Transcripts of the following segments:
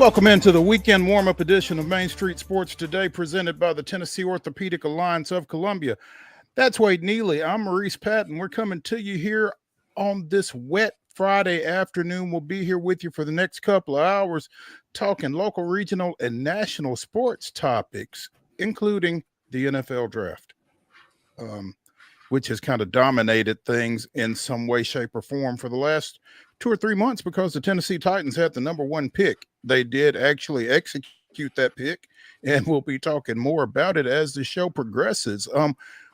Welcome into the weekend warm-up edition of Main Street Sports Today, presented by the Tennessee Orthopedic Alliance of Columbia. That's Wade Neely. I'm Maurice Patton. We're coming to you here on this wet Friday afternoon. We'll be here with you for the next couple of hours talking local, regional, and national sports topics, including the NFL draft, which has kind of dominated things in some way, shape, or form for the last 2 or 3 months because the Tennessee Titans had the number one pick. They did actually execute that pick, and we'll be talking more about it as the show progresses.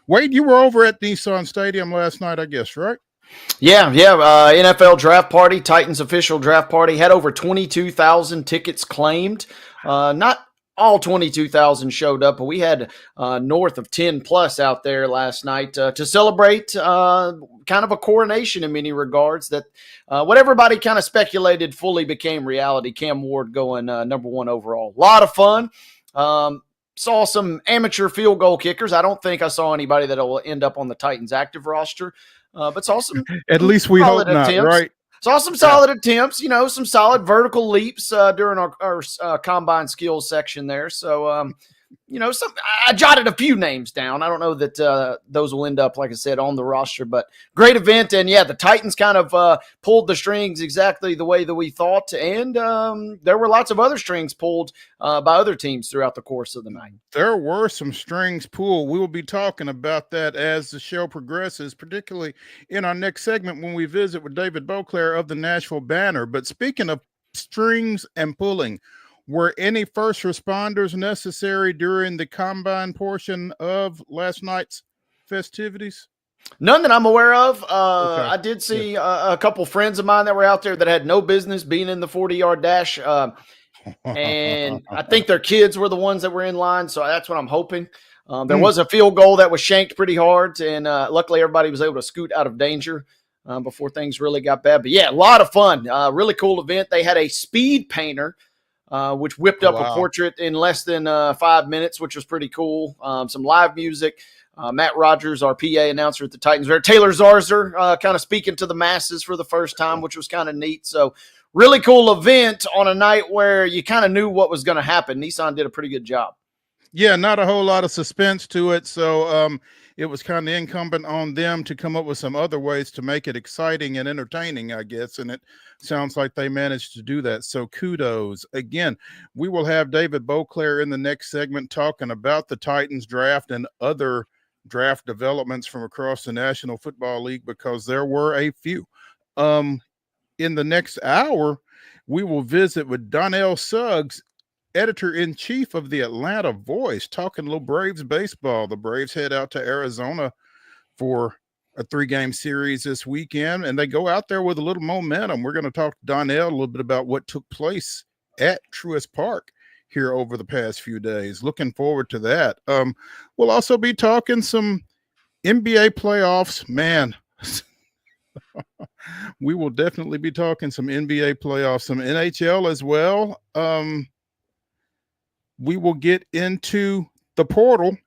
Wade, you were over at Nissan Stadium last night, I guess, right? Yeah. NFL draft party, Titans official draft party, had over 22,000 tickets claimed. Not all 22,000 showed up, but we had north of 10 plus out there last night to celebrate kind of a coronation in many regards, that what everybody kind of speculated fully became reality. Cam Ward going number one overall. A lot of fun. Saw some amateur field goal kickers. I don't think I saw anybody that will end up on the Titans active roster, but saw some at least we hope not, attempts. Right? Saw some solid attempts, some solid vertical leaps during our combine skills section there. So, I jotted a few names down. I don't know that those will end up, like I said, on the roster, but great event. And yeah, the Titans kind of pulled the strings exactly the way that we thought. And there were lots of other strings pulled by other teams throughout the course of the night. There were some strings pulled. We will be talking about that as the show progresses, particularly in our next segment when we visit with David BOCLAIR of the Nashville Banner. But speaking of strings and pulling, were any first responders necessary during the combine portion of last night's festivities? None that I'm aware of. Okay. I did see a couple friends of mine that were out there that had no business being in the 40-yard dash. And I think their kids were the ones that were in line. So that's what I'm hoping. There was a field goal that was shanked pretty hard. And luckily everybody was able to scoot out of danger before things really got bad. But yeah, a lot of fun. Really cool event. They had a speed painter, which whipped up a portrait in less than 5 minutes, which was pretty cool. Some live music. Matt Rogers, our PA announcer at the Titans, Taylor Zarzer kind of speaking to the masses for the first time, which was kind of neat. So really cool event on a night where you kind of knew what was going to happen. Nissan did a pretty good job. Yeah, not a whole lot of suspense to it. So it was kind of incumbent on them to come up with some other ways to make it exciting and entertaining, I guess. And it sounds like they managed to do that. So kudos. Again, we will have David BOCLAIR in the next segment talking about the Titans draft and other draft developments from across the National Football League, because there were a few. In the next hour, we will visit with Donnell SUGGS, editor-in-chief of the Atlanta Voice, talking a little Braves baseball. The Braves head out to Arizona for a 3-game series this weekend, and they go out there with a little momentum. We're going to talk to Donnell a little bit about what took place at Truist Park here over the past few days. Looking forward to that. We'll also be talking some NBA playoffs. Man, we will definitely be talking some NBA playoffs, some NHL as well. We will get into the portal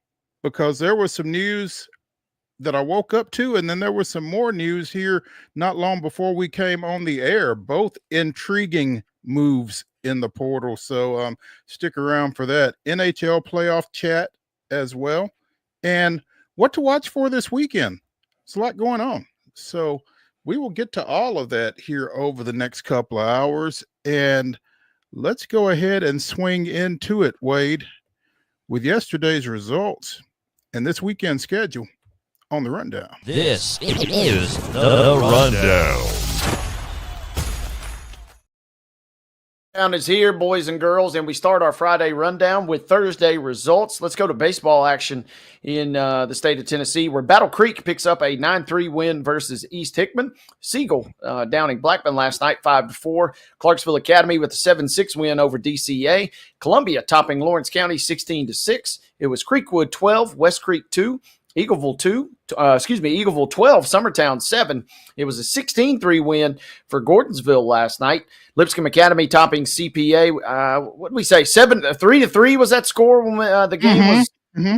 because there was some news that I woke up to, and then there was some more news here not long before we came on the air, both intriguing moves in the portal. So stick around for that. NHL playoff chat as well. And what to watch for this weekend. There's a lot going on. So we will get to all of that here over the next couple of hours. And let's go ahead and swing into it, Wade, with yesterday's results and this weekend's schedule on the Rundown. This is the Rundown. Rundown is here, boys and girls, and we start our Friday rundown with Thursday results. Let's go to baseball action in the state of Tennessee, where Battle Creek picks up a 9-3 win versus East Hickman. Siegel downing Blackman last night 5-4. Clarksville Academy with a 7-6 win over DCA. Columbia topping Lawrence County 16-6. It was Creekwood 12, West Creek 2. Eagleville 12, Summertown 7. It was a 16-3 win for Gordonsville last night. Lipscomb Academy topping CPA. What did we say? 3-3 was that score when the game was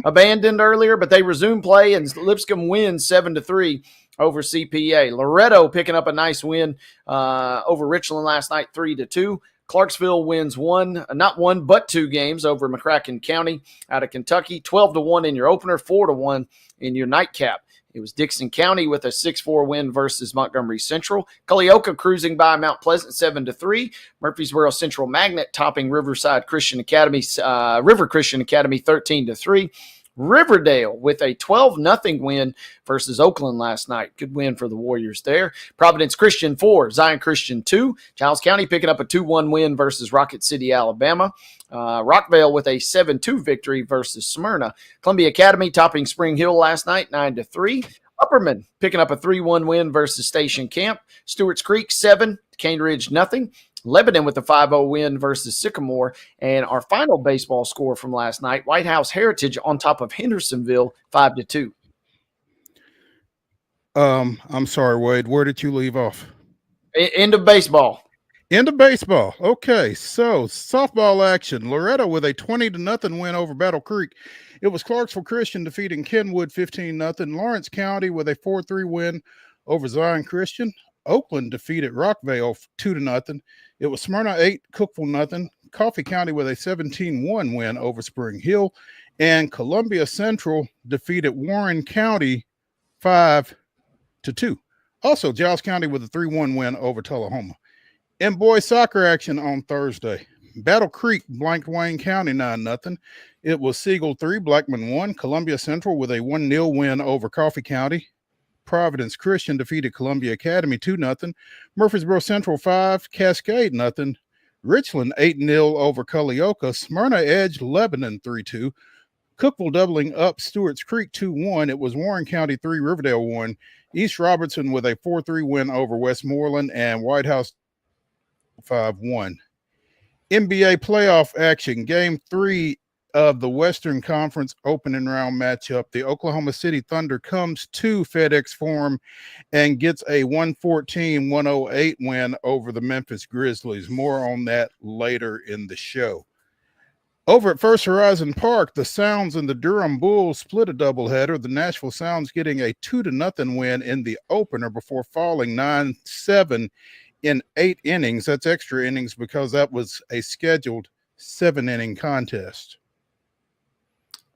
abandoned earlier, but they resumed play and Lipscomb wins 7-3 over CPA. Loretto picking up a nice win over Richland last night, 3-2. Clarksville wins not one, but 2 games over McCracken County out of Kentucky, 12-1 in your opener, 4-1 in your nightcap. It was Dixon County with a 6-4 win versus Montgomery Central. Culleoka cruising by Mount Pleasant 7-3. Murfreesboro Central Magnet topping River Christian Academy 13-3. Riverdale with a 12-0 win versus Oakland last night. Good win for the Warriors there. Providence Christian 4, Zion Christian 2. Giles County picking up a 2-1 win versus Rocket City, Alabama. Rockvale with a 7-2 victory versus Smyrna. Columbia Academy topping Spring Hill last night 9-3. Upperman picking up a 3-1 win versus Station Camp. Stewart's Creek 7, Cane Ridge 0. Lebanon with a 5-0 win versus Sycamore. And our final baseball score from last night, White House Heritage on top of Hendersonville 5-2. I'm sorry, Wade. Where did you leave off? End of baseball. End of baseball. Okay, so softball action. Loretto with a 20-0 win over Battle Creek. It was Clarksville Christian defeating Kenwood 15-0. Lawrence County with a 4-3 win over Zion Christian. Oakland defeated Rockvale 2-0. It was Smyrna 8, Cookeville 0. Coffee County with a 17-1 win over Spring Hill. And Columbia Central defeated Warren County 5-2. Also, Giles County with a 3-1 win over Tullahoma. In boys soccer action on Thursday, Battle Creek blanked Wayne County 9-0. It was Siegel 3, Blackman 1. Columbia Central with a 1-0 win over Coffee County. Providence Christian defeated Columbia Academy 2-0. Murfreesboro Central 5, Cascade 0. Richland 8-0 over Culleoka. Smyrna edged Lebanon 3-2. Cookeville doubling up Stewart's Creek 2-1. It was Warren County 3, Riverdale 1. East Robertson with a 4-3 win over Westmoreland, and White House 5-1. NBA playoff action, Game 3 of the Western Conference opening round matchup. The Oklahoma City Thunder comes to FedEx Forum and gets a 114-108 win over the Memphis Grizzlies. More on that later in the show. Over at First Horizon Park, the Sounds and the Durham Bulls split a doubleheader. The Nashville Sounds getting a 2-0 win in the opener before falling 9-7 in 8 innings. That's extra innings because that was a scheduled 7-inning contest.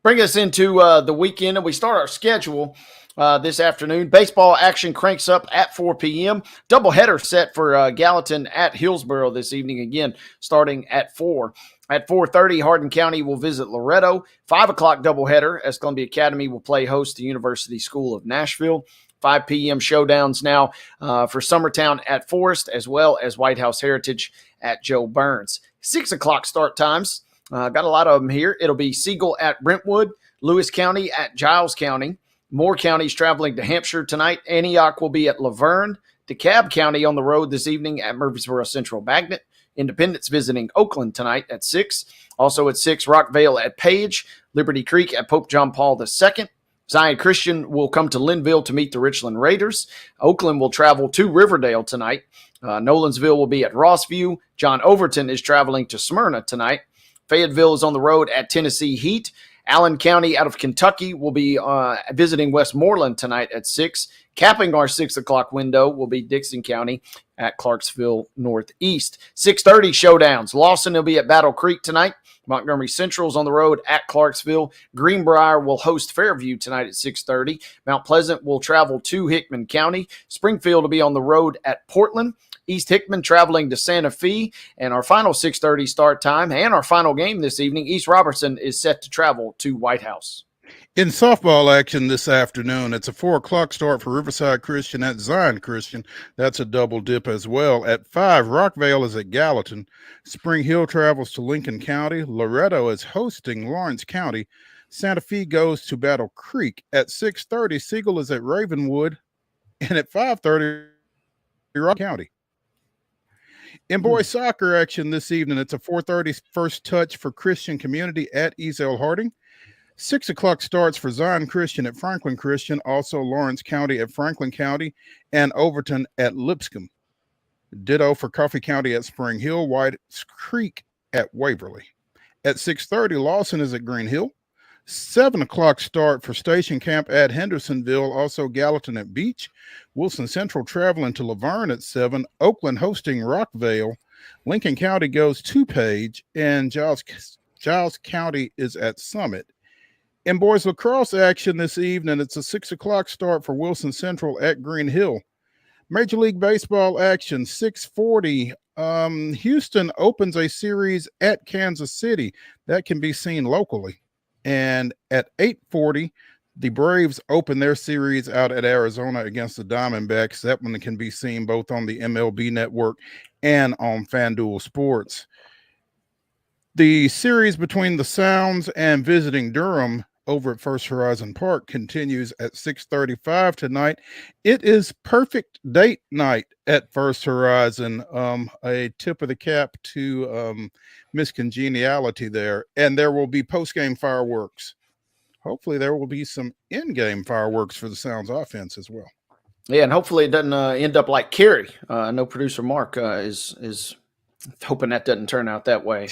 Bring us into the weekend, and we start our schedule this afternoon. Baseball action cranks up at 4 p.m. Doubleheader set for Gallatin at Hillsboro this evening, again, starting at 4. At 4:30, Hardin County will visit Loretto. 5 o'clock doubleheader as Columbia Academy will play host to University School of Nashville. 5 p.m. showdowns now for Summertown at Forest, as well as White House Heritage at Joe Burns. 6 o'clock start times. Got a lot of them here. It'll be Siegel at Brentwood, Lewis County at Giles County. Moore County's traveling to Hampshire tonight. Antioch will be at Laverne. DeKalb County on the road this evening at Murfreesboro Central Magnet. Independence visiting Oakland tonight at 6. Also at 6, Rockvale at Page. Liberty Creek at Pope John Paul II. Zion Christian will come to Linville to meet the Richland Raiders. Oakland will travel to Riverdale tonight. Nolensville will be at Rossview. John Overton is traveling to Smyrna tonight. Fayetteville is on the road at Tennessee Heat. Allen County out of Kentucky will be visiting Westmoreland tonight at 6. Capping our 6 o'clock window will be Dixon County at Clarksville Northeast. 6:30 showdowns. Lawson will be at Battle Creek tonight. Montgomery Central is on the road at Clarksville. Greenbrier will host Fairview tonight at 6:30. Mount Pleasant will travel to Hickman County. Springfield will be on the road at Portland. East Hickman traveling to Santa Fe. And our final 6:30 start time and our final game this evening, East Robertson is set to travel to White House. In softball action this afternoon, it's a 4 o'clock start for Riverside Christian at Zion Christian. That's a double dip as well. At 5, Rockvale is at Gallatin. Spring Hill travels to Lincoln County. Loretto is hosting Lawrence County. Santa Fe goes to Battle Creek. At 6:30, Siegel is at Ravenwood. And at 5:30, Rock County. In boys soccer action this evening, it's a 4:30 first touch for Christian Community at Easel Harding. 6 o'clock starts for Zion Christian at Franklin Christian, also Lawrence County at Franklin County, and Overton at Lipscomb. Ditto for Coffee County at Spring Hill, White's Creek at Waverly. At 6:30, Lawson is at Green Hill. 7 o'clock start for Station Camp at Hendersonville, also Gallatin at Beach. Wilson Central traveling to Laverne at 7. Oakland hosting Rockvale. Lincoln County goes to Page, and Giles County is at Summit. In boys lacrosse action this evening, it's a 6 o'clock start for Wilson Central at Green Hill. Major League Baseball action, 6:40. Houston opens a series at Kansas City. That can be seen locally. And at 8:40, the Braves open their series out at Arizona against the Diamondbacks. That one can be seen both on the MLB Network and on FanDuel Sports. The series between the Sounds and visiting Durham over at First Horizon Park continues at 6:35 tonight. It is perfect date night at First Horizon. A tip of the cap to Miss Congeniality there. And there will be post-game fireworks. Hopefully there will be some in-game fireworks for the Sounds offense as well. Yeah, and hopefully it doesn't end up like Kerry. I know producer Mark is hoping that doesn't turn out that way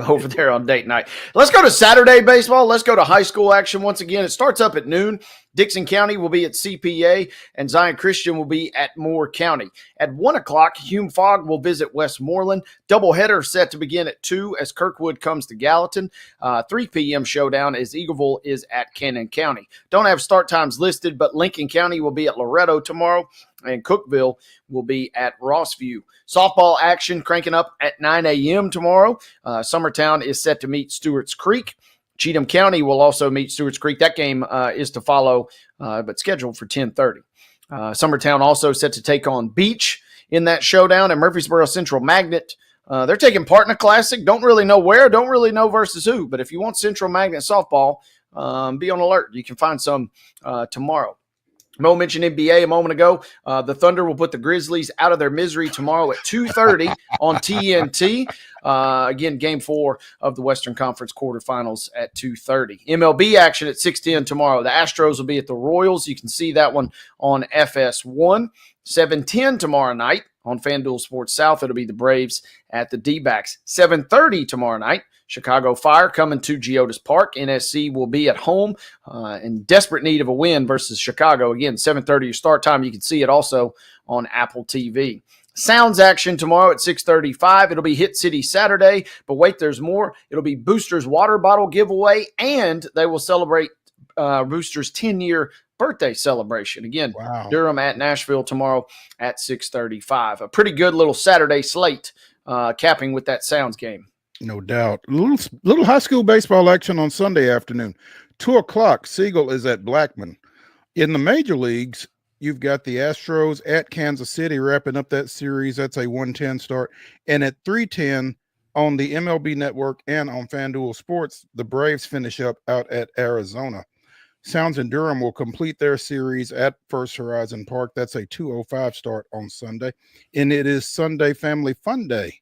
over there on date night. Let's go to Saturday baseball. Let's go to high school action once again. It starts up at noon. Dixon County will be at CPA, and Zion Christian will be at Moore County. At 1 o'clock, Hume Fogg will visit Westmoreland. Doubleheader set to begin at 2 as Kirkwood comes to Gallatin. 3 p.m. showdown as Eagleville is at Cannon County. Don't have start times listed, but Lincoln County will be at Loretto tomorrow, and Cookville will be at Rossview. Softball action cranking up at 9 a.m. tomorrow. Summertown is set to meet Stewart's Creek. Cheatham County will also meet Stewart's Creek. That game is to follow, but scheduled for 10:30. Summertown also set to take on Beach in that showdown, and Murfreesboro Central Magnet. They're taking part in a classic. Don't really know where, don't really know versus who, but if you want Central Magnet softball, be on alert. You can find some tomorrow. Mo mentioned NBA a moment ago. The Thunder will put the Grizzlies out of their misery tomorrow at 2:30 on TNT. Again, Game 4 of the Western Conference quarterfinals at 2:30. MLB action at 6:10 tomorrow. The Astros will be at the Royals. You can see that one on FS1. 7:10 tomorrow night on FanDuel Sports South. It'll be the Braves at the D-backs. 7:30 tomorrow night. Chicago Fire coming to Geodis Park. NSC will be at home in desperate need of a win versus Chicago. Again, 7:30 your start time. You can see it also on Apple TV. Sounds action tomorrow at 6:35. It'll be Hit City Saturday, but wait, there's more. It'll be Boosters water bottle giveaway, and they will celebrate Boosters 10-year birthday celebration. Again, wow. Durham at Nashville tomorrow at 6:35. A pretty good little Saturday slate capping with that Sounds game. No doubt. Little high school baseball action on Sunday afternoon. 2 o'clock, Siegel is at Blackman. In the major leagues, you've got the Astros at Kansas City wrapping up that series. That's a 1:10 start. And at 3:10 on the MLB Network and on FanDuel Sports, the Braves finish up out at Arizona. Sounds and Durham will complete their series at First Horizon Park. That's a 2:05 start on Sunday. And it is Sunday Family Fun Day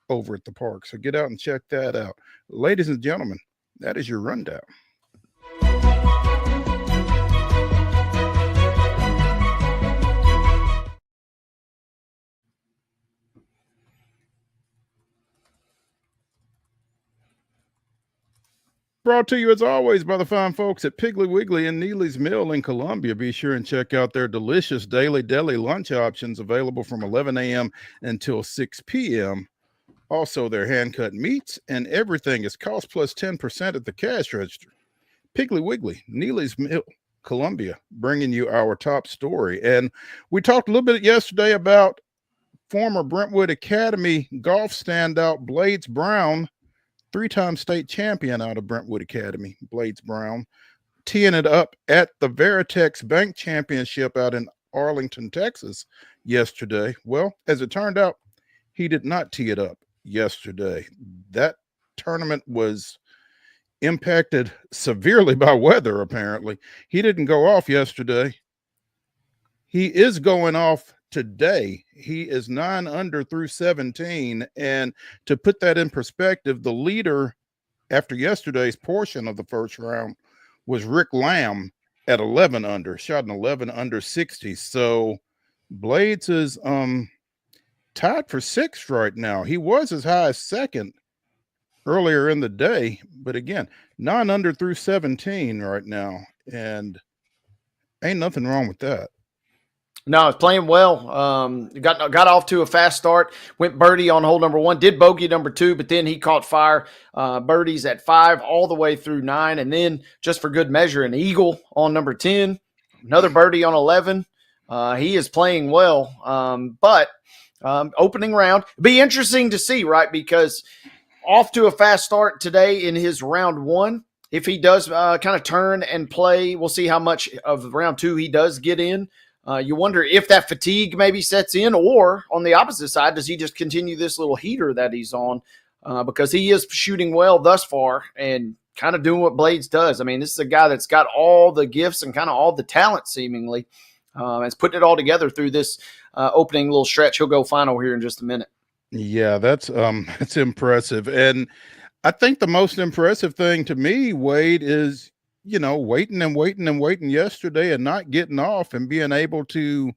over at the park. So get out and check that out. Ladies and gentlemen, that is your rundown. Brought to you, as always, by the fine folks at Piggly Wiggly and Neely's Mill in Columbia. Be sure and check out their delicious daily deli lunch options available from 11 a.m. until 6 p.m. Also, their hand-cut meats and everything is cost plus 10% at the cash register. Piggly Wiggly, Neely's Mill, Columbia, bringing you our top story. And we talked a little bit yesterday about former Brentwood Academy golf standout Blades Brown, 3-time state champion out of Brentwood Academy, Blades Brown, teeing it up at the Veritex Bank Championship out in Arlington, Texas yesterday. Well, as it turned out, he did not tee it up yesterday. That tournament was impacted severely by weather, apparently. He didn't go off yesterday. He is going off today. He is 9 under through 17. And to put that in perspective, the leader after yesterday's portion of the first round was Rick Lamb at 11 under, shot an 11 under 60. So Blades is tied for 6th right now. He was as high as 2nd earlier in the day, but again, 9 under through 17 right now, and ain't nothing wrong with that. No, it's playing well. Got off to a fast start. Went birdie on hole number 1. Did bogey number 2, but then he caught fire. Birdies at 5 all the way through 9, and then just for good measure, an eagle on number 10. Another birdie on 11. He is playing well. But opening round, be interesting to see, right? Because off to a fast start today in his round 1. If he does kind of turn and play, we'll see how much of round 2 he does get in. You wonder if that fatigue maybe sets in, or on the opposite side, does he just continue this little heater that he's on? Because he is shooting well thus far and kind of doing what Blades does. I mean, this is a guy that's got all the gifts and kind of all the talent seemingly. Is putting it all together through this opening little stretch. He'll go final here in just a minute. Yeah, that's impressive. And I think the most impressive thing to me, Wade, is waiting yesterday and not getting off and being able to,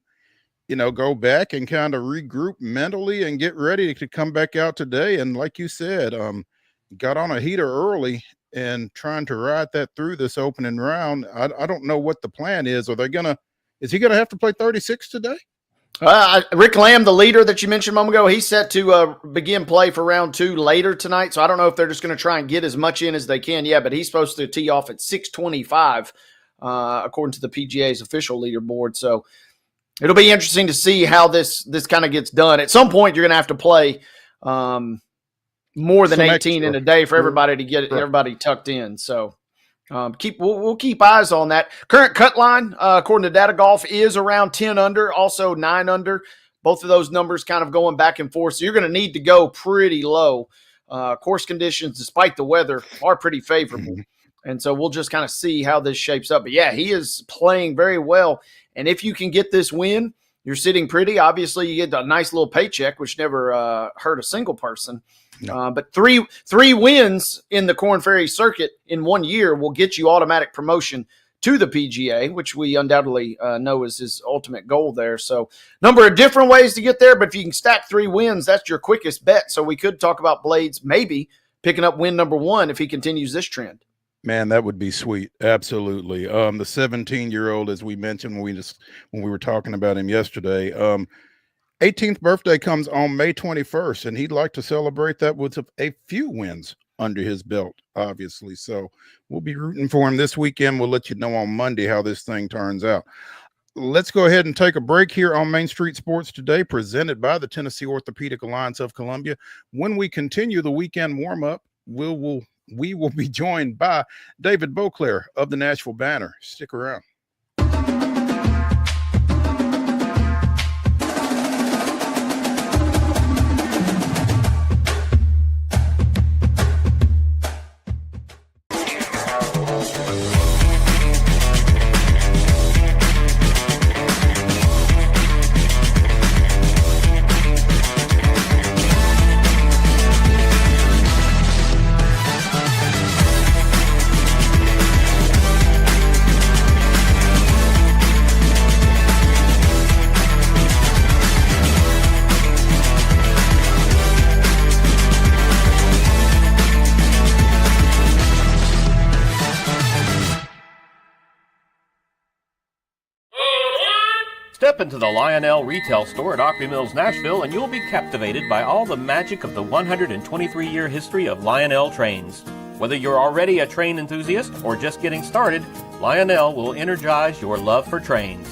go back and kind of regroup mentally and get ready to come back out today. And like you said, got on a heater early and trying to ride that through this opening round. I don't know what the plan is. Is he going to have to play 36 today? Rick Lamb, the leader that you mentioned a moment ago, he's set to begin play for round 2 later tonight. So I don't know if they're just going to try and get as much in as they can. Yeah, but he's supposed to tee off at 6:25, according to the PGA's official leaderboard. So it'll be interesting to see how this kind of gets done. At some point, you're going to have to play more than 18 in a day for everybody to get everybody tucked in. So we'll keep eyes on that. Current cut line, according to Data Golf, is around 10 under, also 9 under. Both of those numbers kind of going back and forth. So you're going to need to go pretty low. Course conditions, despite the weather, are pretty favorable. And so we'll just kind of see how this shapes up. But yeah, he is playing very well. And if you can get this win, you're sitting pretty. Obviously, you get a nice little paycheck, which never hurt a single person. No. But three wins in the Korn Ferry circuit in 1 year will get you automatic promotion to the PGA, which we undoubtedly know is his ultimate goal there. So number of different ways to get there, but if you can stack 3 wins, that's your quickest bet. So we could talk about Blades maybe picking up win number 1 if he continues this trend. Man, that would be sweet. Absolutely. The 17-year-old, as we mentioned when we were talking about him yesterday, 18th birthday comes on May 21st, and he'd like to celebrate that with a few wins under his belt, obviously. So we'll be rooting for him this weekend. We'll let you know on Monday how this thing turns out. Let's go ahead and take a break here on Main Street Sports Today, presented by the Tennessee Orthopedic Alliance of Columbia. When we continue the weekend warm-up, we will be joined by David BOCLAIR of the Nashville Banner. Stick around. Step into the Lionel retail store at Opry Mills, Nashville, and you'll be captivated by all the magic of the 123-year history of Lionel trains. Whether you're already a train enthusiast or just getting started, Lionel will energize your love for trains.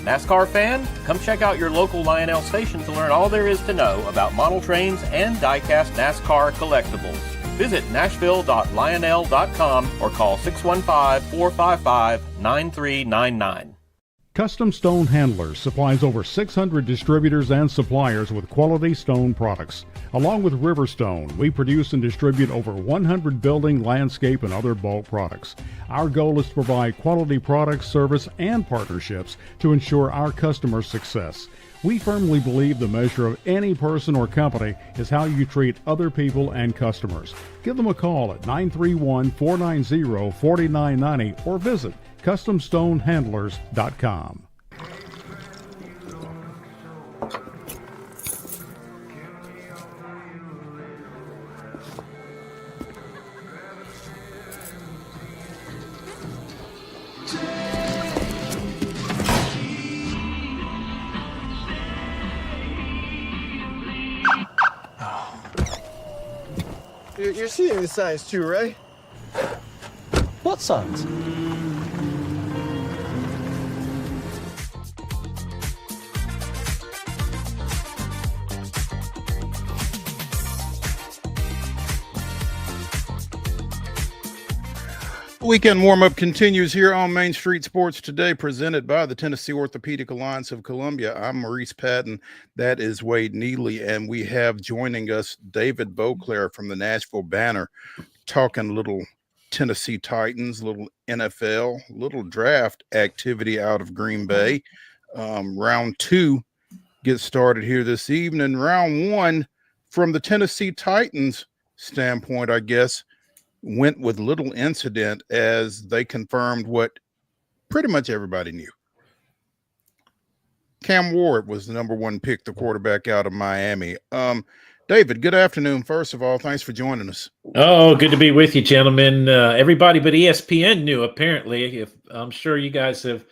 NASCAR fan? Come check out your local Lionel station to learn all there is to know about model trains and die-cast NASCAR collectibles. Visit nashville.lionel.com or call 615-455-9399. Custom Stone Handlers supplies over 600 distributors and suppliers with quality stone products. Along with Riverstone, we produce and distribute over 100 building, landscape, and other bulk products. Our goal is to provide quality products, service, and partnerships to ensure our customers' success. We firmly believe the measure of any person or company is how you treat other people and customers. Give them a call at 931-490-4990 or visit CustomStoneHandlers.com. You're seeing the signs too, right? What signs? Weekend warm-up continues here on Main Street Sports Today, presented by the Tennessee Orthopedic Alliance of Columbia. I'm Maurice Patton. That is Wade Neely, and we have joining us David BOCLAIR from the Nashville Banner, talking little Tennessee Titans, little NFL, little draft activity out of Green Bay. Round 2 gets started here this evening. Round 1, from the Tennessee Titans standpoint, I guess, went with little incident as they confirmed what pretty much everybody knew. Cam Ward was the number 1 pick, the quarterback out of Miami. David, good afternoon. First of all, thanks for joining us. Oh, good to be with you, gentlemen. Everybody but ESPN knew, apparently. I'm sure you guys have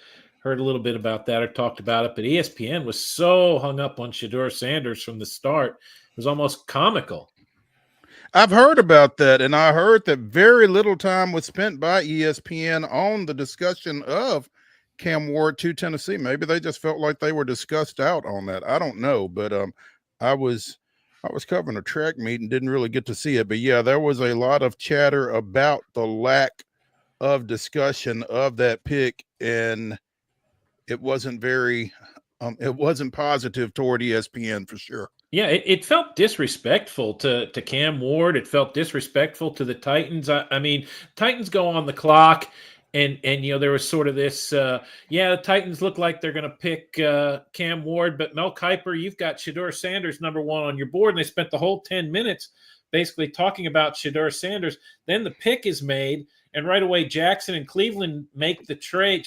heard a little bit about that or talked about it, but ESPN was so hung up on Shedeur Sanders from the start. It was almost comical. I've heard about that, and I heard that very little time was spent by ESPN on the discussion of Cam Ward to Tennessee. Maybe they just felt like they were discussed out on that. I don't know, but I was covering a track meet and didn't really get to see it. But yeah, there was a lot of chatter about the lack of discussion of that pick, and it wasn't very it wasn't positive toward ESPN for sure. Yeah, it felt disrespectful to Cam Ward. It felt disrespectful to the Titans. I mean, Titans go on the clock, and there was sort of this, the Titans look like they're going to pick Cam Ward, but Mel Kiper, you've got Shedeur Sanders number 1 on your board, and they spent the whole 10 minutes basically talking about Shedeur Sanders. Then the pick is made, and right away Jacksonville and Cleveland make the trade,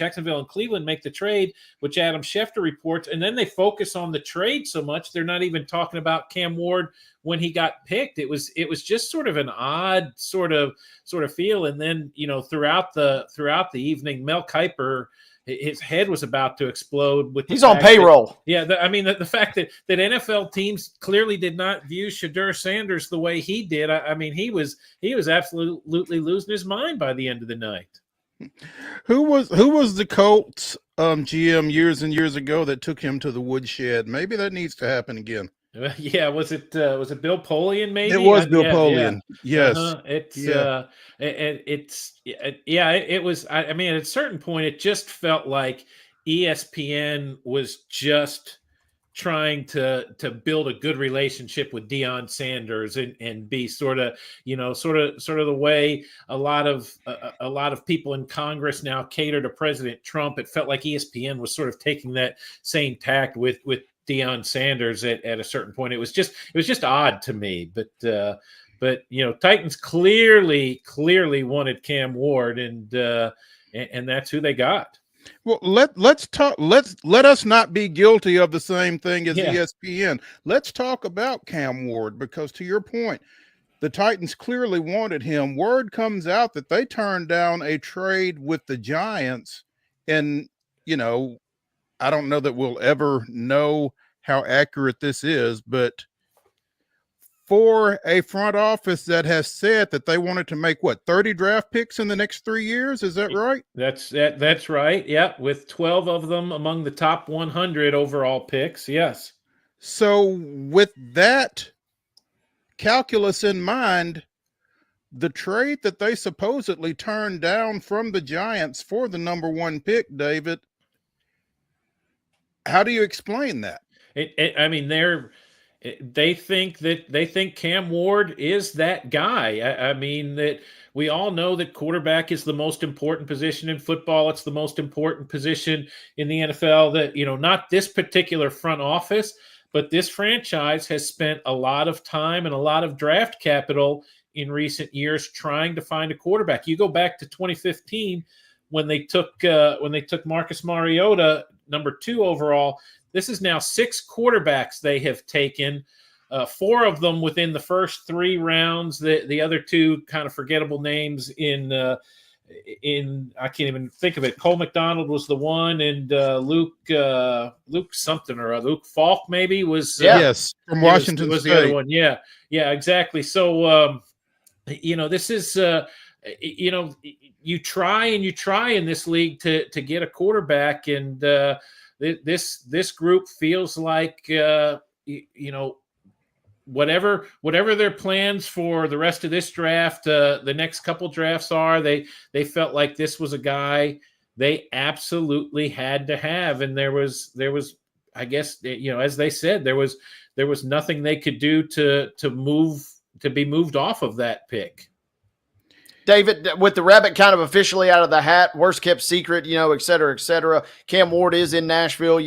which Adam Schefter reports, and then they focus on the trade so much they're not even talking about Cam Ward when he got picked. It was just sort of an odd sort of feel. And then throughout the evening, Mel Kiper, his head was about to explode. He's on payroll. The fact that NFL teams clearly did not view Shedeur Sanders the way he did. I mean, he was absolutely losing his mind by the end of the night. Who was the Colts GM years and years ago that took him to the woodshed? Maybe that needs to happen again. Yeah, was it Bill Polian? Maybe it was Bill Polian. Yeah. Yes, it was. I mean, at a certain point, it just felt like ESPN was just trying to build a good relationship with Deion Sanders and be sort of the way a lot of people in Congress now cater to President Trump. It felt like ESPN was sort of taking that same tact with Deion Sanders at a certain point. It was just odd to me, but Titans clearly wanted Cam Ward, and that's who they got. Well, let's talk. Let us not be guilty of the same thing as ESPN. Let's talk about Cam Ward, because to your point, the Titans clearly wanted him. Word comes out that they turned down a trade with the Giants, and I don't know that we'll ever know how accurate this is, but for a front office that has said that they wanted to make 30 draft picks in the next 3 years, is that right? That's right. Yeah, with 12 of them among the top 100 overall picks. Yes. So with that calculus in mind, the trade that they supposedly turned down from the Giants for the number 1 pick, David, how do you explain that? They think Cam Ward is that guy. I mean, that we all know that quarterback is the most important position in football. It's the most important position in the NFL. That not this particular front office, but this franchise has spent a lot of time and a lot of draft capital in recent years trying to find a quarterback. You go back to 2015 when they took Marcus Mariota, number 2 overall. This is now 6 quarterbacks they have taken, 4 of them within the first 3 rounds. The other 2 kind of forgettable names in I can't even think of it. Cole McDonald was the one, and Luke something or other. Luke Falk maybe was yes, from Washington was State. the other one. Yeah, exactly. So this is, you try in this league to get a quarterback, and this group feels like, whatever their plans for the rest of this draft, the next couple drafts are, they felt like this was a guy they absolutely had to have, and there was, I guess, as they said, there was nothing they could do to be moved off of that pick. David, with the rabbit kind of officially out of the hat, worst kept secret, et cetera, et cetera. Cam Ward is in Nashville.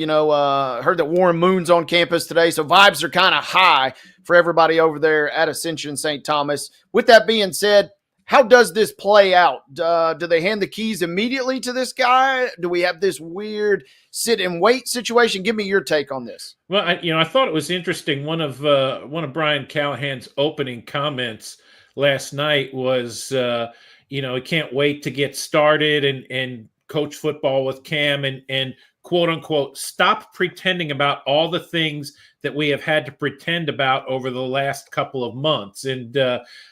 Heard that Warren Moon's on campus today, so vibes are kind of high for everybody over there at Ascension St. Thomas. With that being said, how does this play out? Do they hand the keys immediately to this guy? Do we have this weird sit and wait situation? Give me your take on this. Well, I thought it was interesting. One of Brian Callahan's opening comments last night was, he can't wait to get started and coach football with Cam and quote unquote, stop pretending about all the things that we have had to pretend about over the last couple of months. And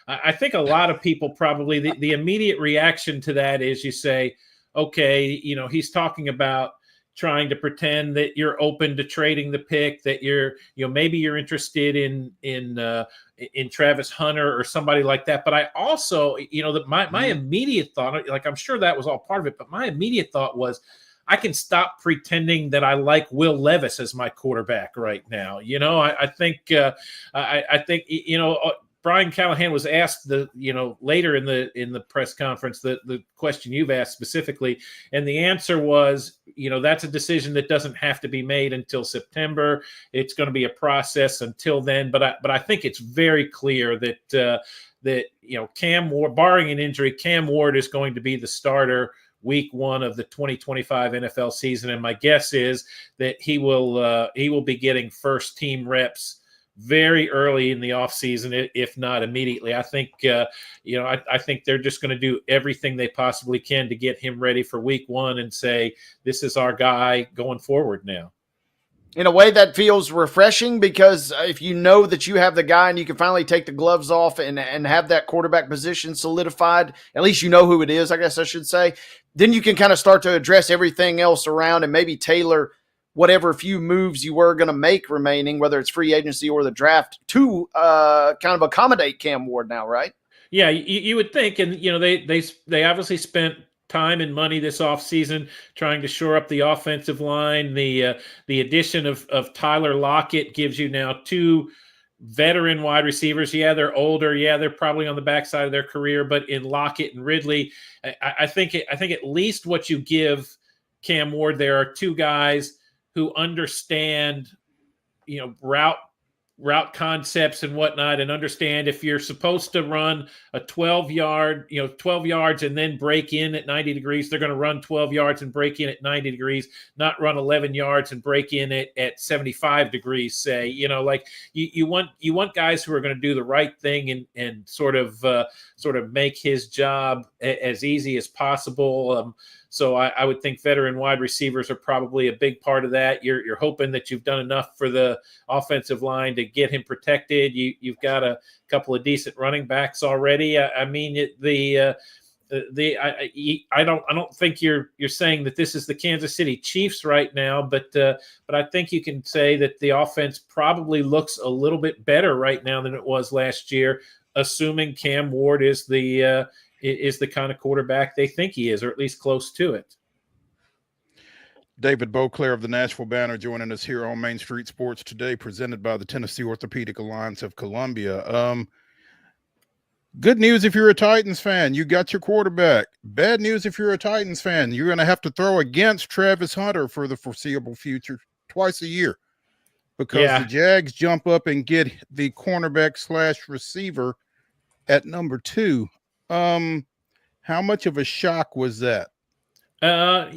I think a lot of people probably, the immediate reaction to that is you say, okay, he's talking about trying to pretend that you're open to trading the pick, that maybe you're interested in Travis Hunter or somebody like that. But I also, my immediate thought, like, I'm sure that was all part of it, but my immediate thought was, I can stop pretending that I like Will Levis as my quarterback right now. I think Brian Callahan was asked later in the press conference, the question you've asked specifically, and the answer was, that's a decision that doesn't have to be made until September. It's going to be a process until then. But I think it's very clear that Cam Ward, barring an injury, Cam Ward is going to be the starter week 1 of the 2025 NFL season, and my guess is that he will be getting first team reps very early in the offseason, if not immediately. I think I think they're just going to do everything they possibly can to get him ready for week 1 and say, this is our guy going forward now. In a way that feels refreshing, because if you know that you have the guy and you can finally take the gloves off and have that quarterback position solidified, at least you know who it is, I guess I should say, then you can kind of start to address everything else around and maybe tailor whatever few moves you were going to make remaining, whether it's free agency or the draft, to kind of accommodate Cam Ward now, right? Yeah, you would think. And, they obviously spent time and money this offseason trying to shore up the offensive line. The addition of Tyler Lockett gives you now 2 veteran wide receivers. Yeah, they're older. Yeah, they're probably on the backside of their career. But in Lockett and Ridley, I think at least what you give Cam Ward there are 2 guys who understand, route concepts and whatnot, and understand if you're supposed to run a 12 yards and then break in at 90 degrees, they're going to run 12 yards and break in at 90 degrees, not run 11 yards and break in at 75 degrees, say. You want guys who are going to do the right thing and sort of make his job as easy as possible. So I would think veteran wide receivers are probably a big part of that. You're hoping that you've done enough for the offensive line to get him protected. You've got a couple of decent running backs already. I don't think you're saying that this is the Kansas City Chiefs right now, but I think you can say that the offense probably looks a little bit better right now than it was last year, assuming Cam Ward is the kind of quarterback they think he is, or at least close to it. David BOCLAIR of the Nashville Banner joining us here on Main Street Sports today, presented by the Tennessee Orthopedic Alliance of Columbia. Good news if you're a Titans fan, you got your quarterback. Bad news if you're a Titans fan, you're going to have to throw against Travis Hunter for the foreseeable future twice a year, because the Jags jump up and get the cornerback / receiver at number 2. How much of a shock was that? I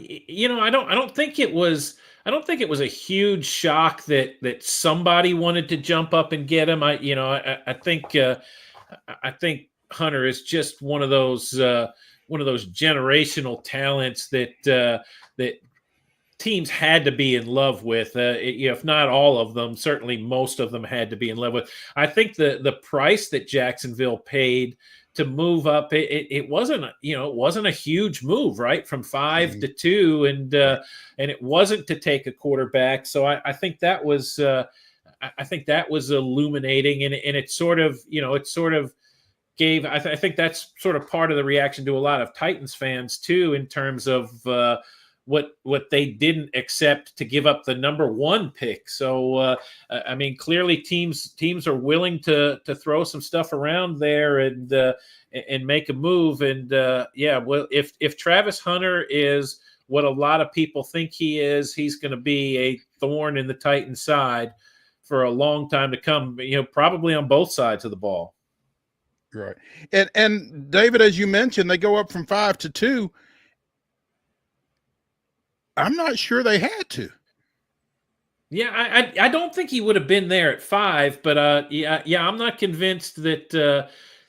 don't think it was a huge shock that somebody wanted to jump up and get him. I think Hunter is just one of those generational talents that teams had to be in love with. If not all of them, certainly most of them had to be in love with. I think the price that Jacksonville paid to move up, it wasn't it wasn't a huge move, right, from 5 to 2, and it wasn't to take a quarterback. So I think that was illuminating, and it sort of gave. I think that's sort of part of the reaction to a lot of Titans fans too, in terms of what they didn't accept to give up the number 1 pick. So I mean, clearly teams are willing to throw some stuff around there and make a move. And well, if Travis Hunter is what a lot of people think he is, he's going to be a thorn in the Titans' side for a long time to come. Probably on both sides of the ball. Right. And David, as you mentioned, they go up from 5 to 2. I'm not sure they had to. Yeah, I don't think he would have been there at 5, but I'm not convinced that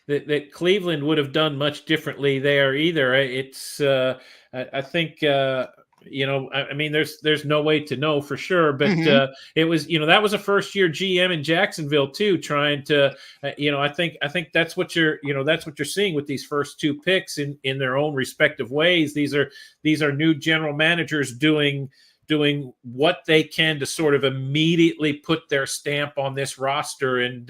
that Cleveland would have done much differently there either. It's I think I mean, there's no way to know for sure, but it was, that was a first year GM in Jacksonville too, trying to, I think that's what you're seeing with these first 2 picks in their own respective ways. These are new general managers doing what they can to sort of immediately put their stamp on this roster and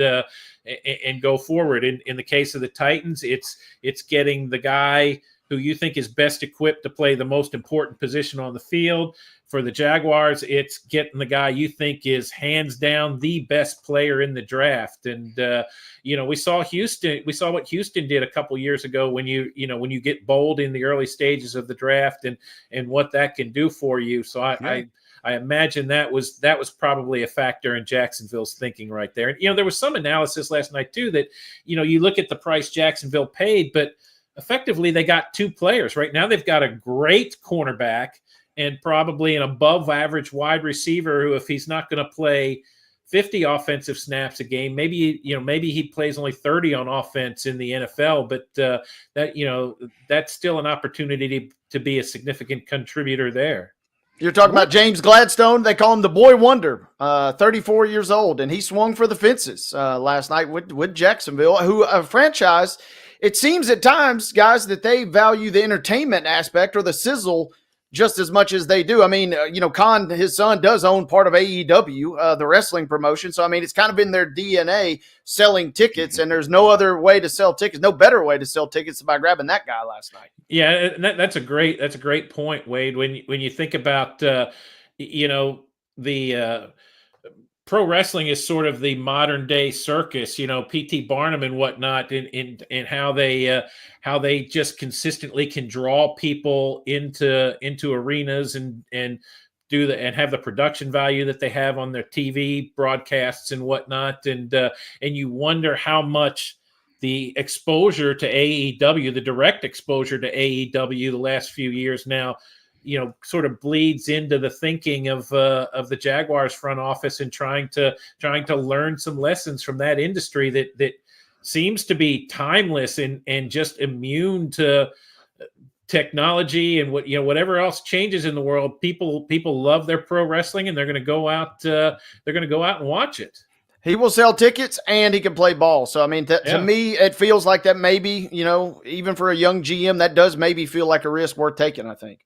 go forward. In the case of the Titans, it's getting the guy who you think is best equipped to play the most important position on the field. For the Jaguars, it's getting the guy you think is hands down the best player in the draft. And we saw what Houston did a couple years ago when you get bold in the early stages of the draft and what that can do for you. So I imagine that was probably a factor in Jacksonville's thinking right there. And there was some analysis last night too that you look at the price Jacksonville paid, but effectively they got 2 players. Right now they've got a great cornerback and probably an above average wide receiver who, if he's not going to play 50 offensive snaps a game, maybe he plays only 30 on offense in the NFL, but that's still an opportunity to be a significant contributor there. You're talking about James Gladstone. They call him the boy wonder, 34 years old, and he swung for the fences last night with Jacksonville, who a franchise. It seems at times, guys, that they value the entertainment aspect or the sizzle just as much as they do. I mean, Khan, his son, does own part of AEW, the wrestling promotion. So, I mean, it's kind of in their DNA selling tickets, and there's no other way to sell tickets, no better way to sell tickets than by grabbing that guy last night. Yeah, that's a great point, Wade. When you think about, the pro wrestling is sort of the modern day circus, P.T. Barnum and whatnot, and how they just consistently can draw people into arenas and have the production value that they have on their TV broadcasts and whatnot. And you wonder how much the exposure to AEW, the direct exposure to AEW the last few years now, sort of bleeds into the thinking of the Jaguars front office and trying to learn some lessons from that industry that seems to be timeless and just immune to technology and whatever else changes in the world. People love their pro wrestling, and they're going to go out and watch it. He will sell tickets and he can play ball. So, I mean, to me, it feels like that maybe, even for a young GM, that does maybe feel like a risk worth taking, I think.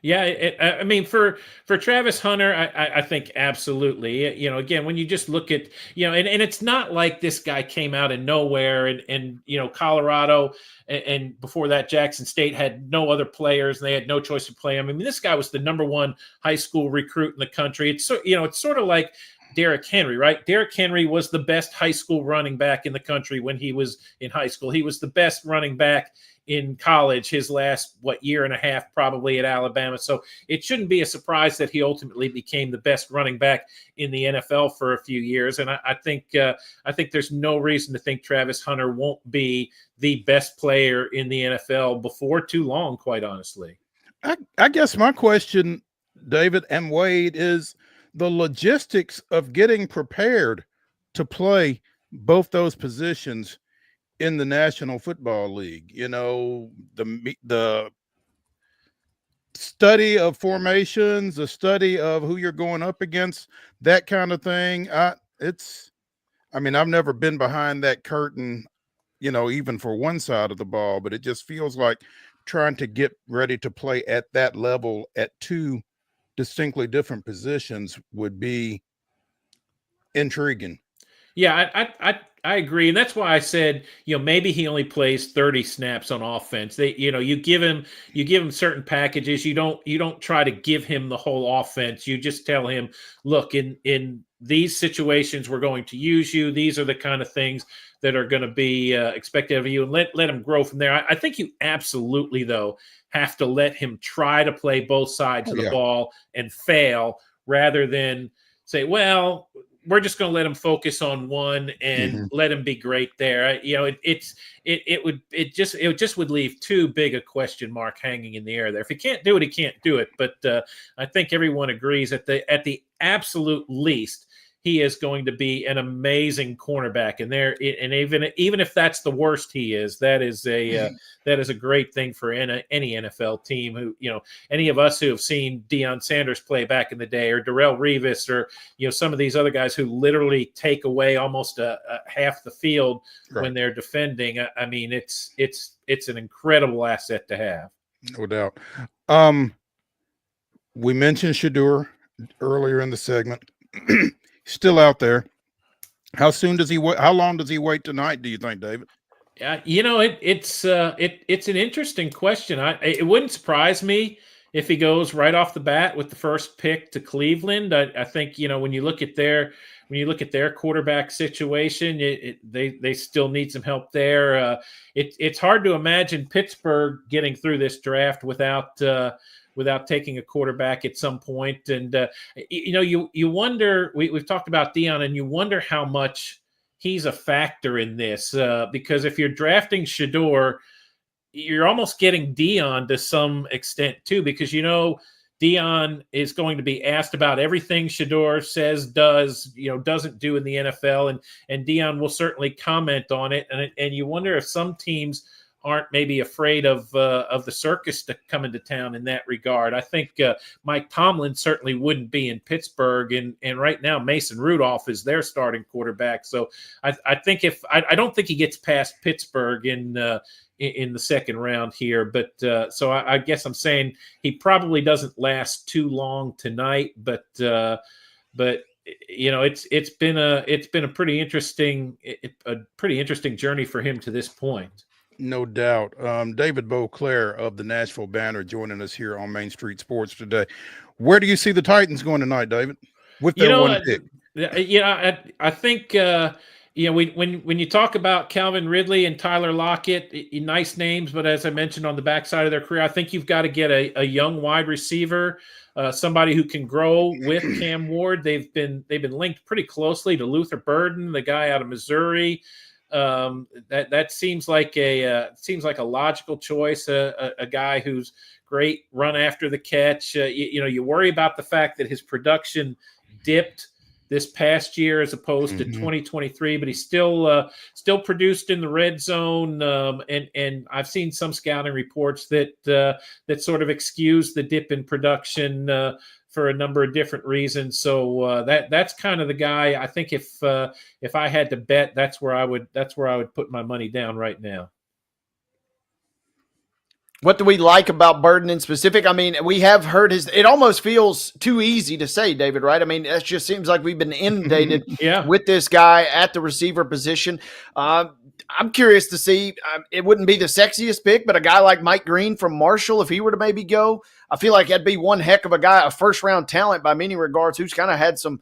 Yeah, I mean, for Travis Hunter, I think absolutely. Again, when you just look at, and it's not like this guy came out of nowhere and Colorado and before that Jackson State had no other players and they had no choice to play him. I mean, this guy was the number 1 high school recruit in the country. It's sort of like Derrick Henry, right? Derrick Henry was the best high school running back in the country when he was in high school. He was the best running back in college, his last, year and a half probably at Alabama. So it shouldn't be a surprise that he ultimately became the best running back in the NFL for a few years. And I think there's no reason to think Travis Hunter won't be the best player in the NFL before too long, quite honestly. I guess my question, David and Wade, is the logistics of getting prepared to play both those positions in the National Football League. The study of formations, a study of who you're going up against, that kind of thing. I've never been behind that curtain, even for one side of the ball, but it just feels like trying to get ready to play at that level at two distinctly different positions would be intriguing. Yeah, I agree, and that's why I said, maybe he only plays 30 snaps on offense. You give him certain packages. You don't try to give him the whole offense. You just tell him, look, in these situations we're going to use you. These are the kind of things that are going to be expected of you, and let him grow from there. I think you absolutely, though, have to let him try to play both sides of the ball and fail, rather than say, well, we're just going to let him focus on one and let him be great there. It just would leave too big a question mark hanging in the air there. If he can't do it, he can't do it. But I think everyone agrees at the absolute least, he is going to be an amazing cornerback. And even if that's the worst he is, that is a great thing for any NFL team. Who, any of us who have seen Deion Sanders play back in the day, or Darrelle Revis, or some of these other guys who literally take away almost a half the field when they're defending. I mean, it's an incredible asset to have. No doubt. We mentioned Shedeur earlier in the segment. Still out there. How soon does he wait? How long does he wait tonight, do you think, David? It's an interesting question. It wouldn't surprise me if he goes right off the bat with the first pick to Cleveland. I think when you look at their quarterback situation, they still need some help there. It's hard to imagine Pittsburgh getting through this draft without taking a quarterback at some point. And you wonder. We've talked about Deion, and you wonder how much he's a factor in this, because if you're drafting Shedeur, you're almost getting Deion to some extent too, because Deion is going to be asked about everything Shedeur says, doesn't do in the NFL, and Deion will certainly comment on it, and you wonder if some teams aren't maybe afraid of the circus to come into town in that regard. I think Mike Tomlin certainly wouldn't be in Pittsburgh, and right now Mason Rudolph is their starting quarterback. So I think I don't think he gets past Pittsburgh in the second round here, but so I guess I'm saying he probably doesn't last too long tonight, but it's been a pretty interesting journey for him to this point. No doubt. David BOCLAIR of the Nashville Banner joining us here on Main Street Sports today. Where do you see the Titans going tonight, David? With their one pick. I think when you talk about Calvin Ridley and Tyler Lockett, nice names, but as I mentioned, on the backside of their career, I think you've got to get a young wide receiver, somebody who can grow with Cam Ward. They've been linked pretty closely to Luther Burden, the guy out of Missouri. That seems like a logical choice. A guy who's great run after the catch. You worry about the fact that his production dipped this past year as opposed to 2023, but he's still produced in the red zone. And I've seen some scouting reports that sort of excuse the dip in production for a number of different reasons. So that's kind of the guy. I think if I had to bet, that's where I would put my money down right now. What do we like about Burden in specific? I mean, we have heard it almost feels too easy to say, David, right? I mean, it just seems like we've been inundated with this guy at the receiver position. I'm curious to see, it wouldn't be the sexiest pick, but a guy like Mike Green from Marshall, if he were to maybe go, I feel like that'd be one heck of a guy, a first-round talent by many regards, who's kind of had some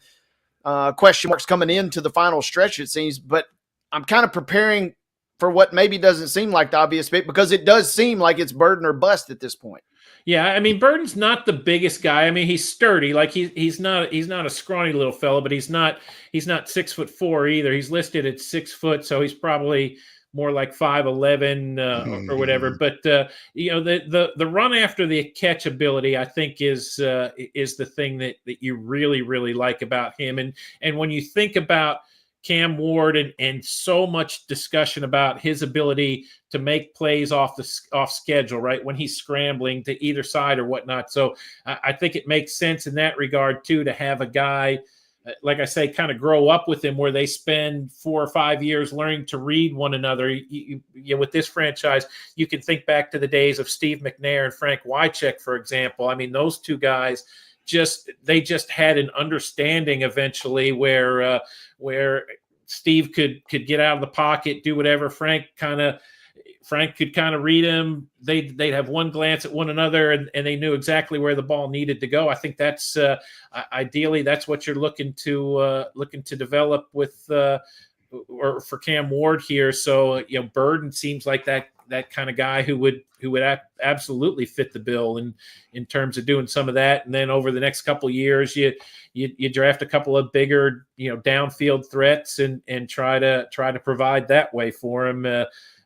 question marks coming into the final stretch, it seems. But I'm kind of preparing for what maybe doesn't seem like the obvious pick, because it does seem like it's Burden or bust at this point. Yeah, I mean, Burden's not the biggest guy. I mean, he's sturdy. Like he's not a scrawny little fellow, but he's not 6'4" either. He's listed at 6 foot, so he's probably more like 5'11" or whatever. But the run after the catch ability, I think, is the thing that you really, really like about him. And when you think about Cam Ward and so much discussion about his ability to make plays off schedule, right, when he's scrambling to either side or whatnot. So I think it makes sense in that regard too to have a guy, like I say, kind of grow up with him, where they spend 4 or 5 years learning to read one another. With this franchise, you can think back to the days of Steve McNair and Frank Wycheck, for example. I mean, those two guys just had an understanding eventually where Steve could get out of the pocket, do whatever. Frank could kind of read him. They'd have one glance at one another, and they knew exactly where the ball needed to go. I think that's ideally that's what you're looking to develop with or for Cam Ward here. So Burden seems like that kind of guy who would absolutely fit the bill in terms of doing some of that. And then over the next couple of years, you draft a couple of bigger downfield threats and try to provide that way for him.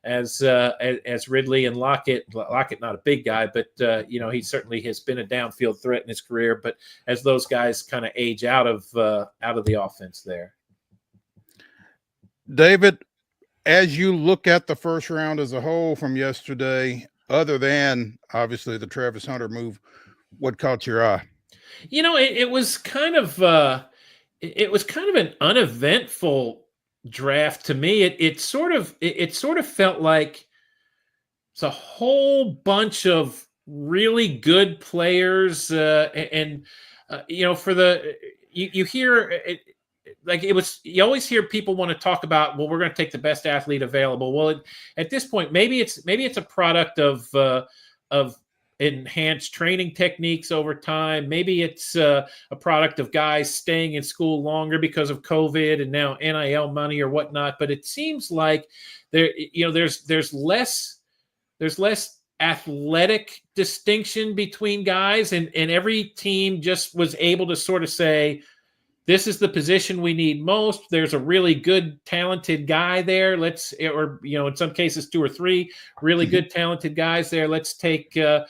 As Ridley and Lockett, not a big guy, but he certainly has been a downfield threat in his career. But as those guys kind of age out of the offense there, David, as you look at the first round as a whole from yesterday, other than obviously the Travis Hunter move, what caught your eye? It was kind of an uneventful draft to me. It sort of felt like it's a whole bunch of really good players, for the you hear it, like it was. You always hear people want to talk about, well, we're going to take the best athlete available. Well, at this point, maybe it's a product of enhanced training techniques over time. Maybe it's a product of guys staying in school longer because of COVID and now NIL money or whatnot. But it seems like there's less athletic distinction between guys, and every team just was able to sort of say, this is the position we need most. There's a really good, talented guy there. In some cases, 2 or 3 really good, talented guys there. Let's take one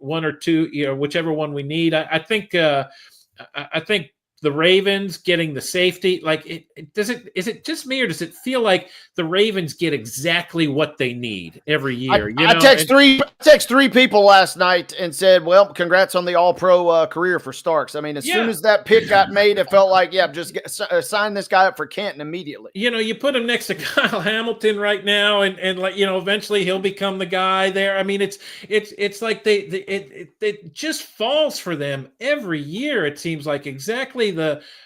or two, whichever one we need. I think the Ravens getting the safety, like is it just me, or does it feel like the Ravens get exactly what they need every year? I text three people last night and said, well, congrats on the All-Pro career for Starks. I mean, as soon as that pick got made, it felt like, sign this guy up for Canton immediately. You put him next to Kyle Hamilton right now, and eventually he'll become the guy there. I mean, it's like it just falls for them every year. It seems like exactly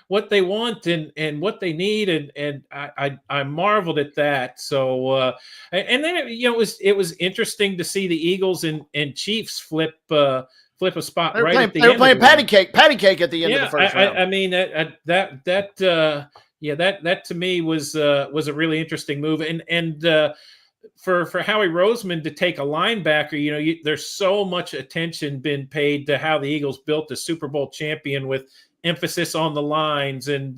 what they want and what they need, and I marveled at that. So and then it was interesting to see the Eagles and Chiefs flip a spot They were right playing, at the end. They were playing patty cake at the end of the first round. I mean that to me was a really interesting move, and for Howie Roseman to take a linebacker, there's so much attention been paid to how the Eagles built a Super Bowl champion with emphasis on the lines and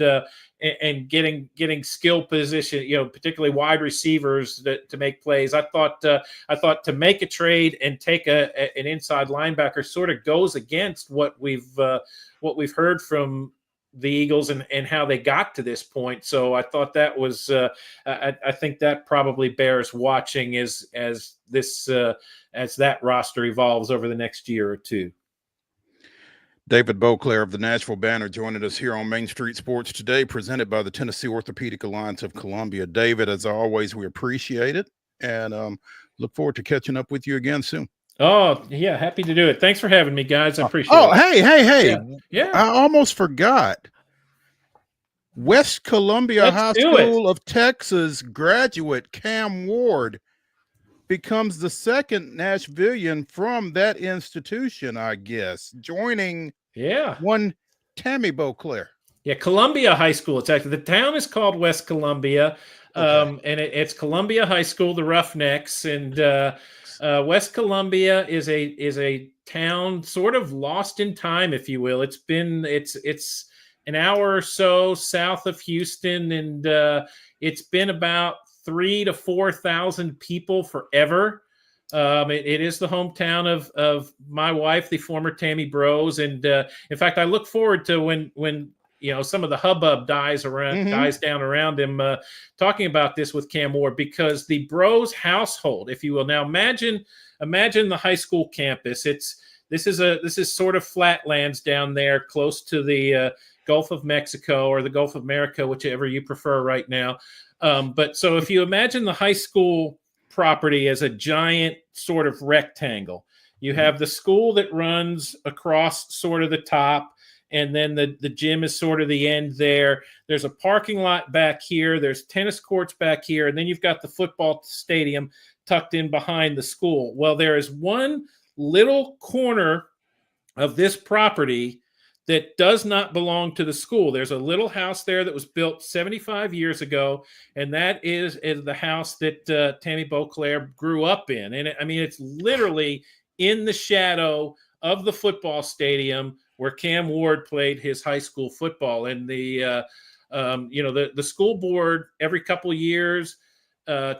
getting skill position, particularly wide receivers to make plays. I thought to make a trade and take an inside linebacker sort of goes against what we've heard from the Eagles and how they got to this point. So I thought that was I think that probably bears watching as that roster evolves over the next year or two. David BOCLAIR of the Nashville Banner joining us here on Main Street Sports today, presented by the Tennessee Orthopedic Alliance of Columbia. David, as always, we appreciate it and look forward to catching up with you again soon. Oh, yeah, happy to do it. Thanks for having me, guys. I appreciate it. Oh, hey. Yeah. I almost forgot. West Columbia High School of Texas graduate Cam Ward becomes the second Nashvilleian from that institution, I guess, joining one Tammy BOCLAIR. Yeah, Columbia High School. It's actually, the town is called West Columbia, and it's Columbia High School, the Roughnecks, and West Columbia is a town sort of lost in time, if you will. It's an hour or so south of Houston, and it's been about 3,000 to 4,000 people forever. It is the hometown of my wife, the former Tammy Bros, and in fact, I look forward to when some of the hubbub dies down around him, talking about this with Cam Ward, because the Bros household, if you will. Now imagine the high school campus. This is sort of flatlands down there close to the Gulf of Mexico or the Gulf of America, whichever you prefer right now. But so if you imagine the high school property as a giant sort of rectangle, you have the school that runs across sort of the top, and then the gym is sort of the end there. There's a parking lot back here. There's tennis courts back here. And then you've got the football stadium tucked in behind the school. Well, there is one little corner of this property that does not belong to the school. There's a little house there that was built 75 years ago, and that is the house that Tammy BOCLAIR grew up in. And it's literally in the shadow of the football stadium where Cam Ward played his high school football. And the school board every couple of years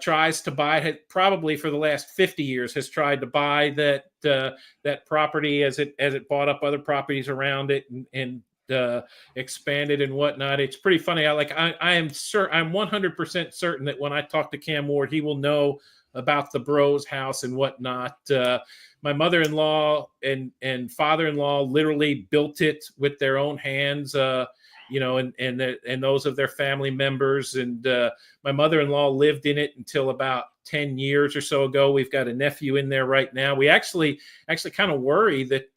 tries to buy it. Probably for the last 50 years has tried to buy that property as it bought up other properties around it and expanded and whatnot. It's pretty funny. I'm 100% certain that when I talk to Cam Ward, he will know about the Bros house and whatnot. My mother-in-law and father-in-law literally built it with their own hands, and those of their family members. And my mother-in-law lived in it until about 10 years or so ago. We've got a nephew in there right now. We actually kind of worry that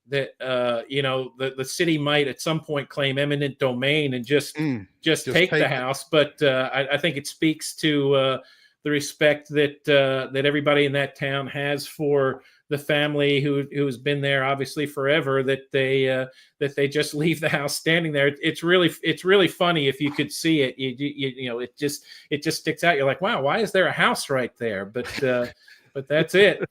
the city might at some point claim eminent domain and just take the house. But I think it speaks to the respect that everybody in that town has for the family who's been there obviously forever, that they just leave the house standing there. It's really funny if you could see it. It just sticks out. You're like, wow, why is there a house right there? But that's it.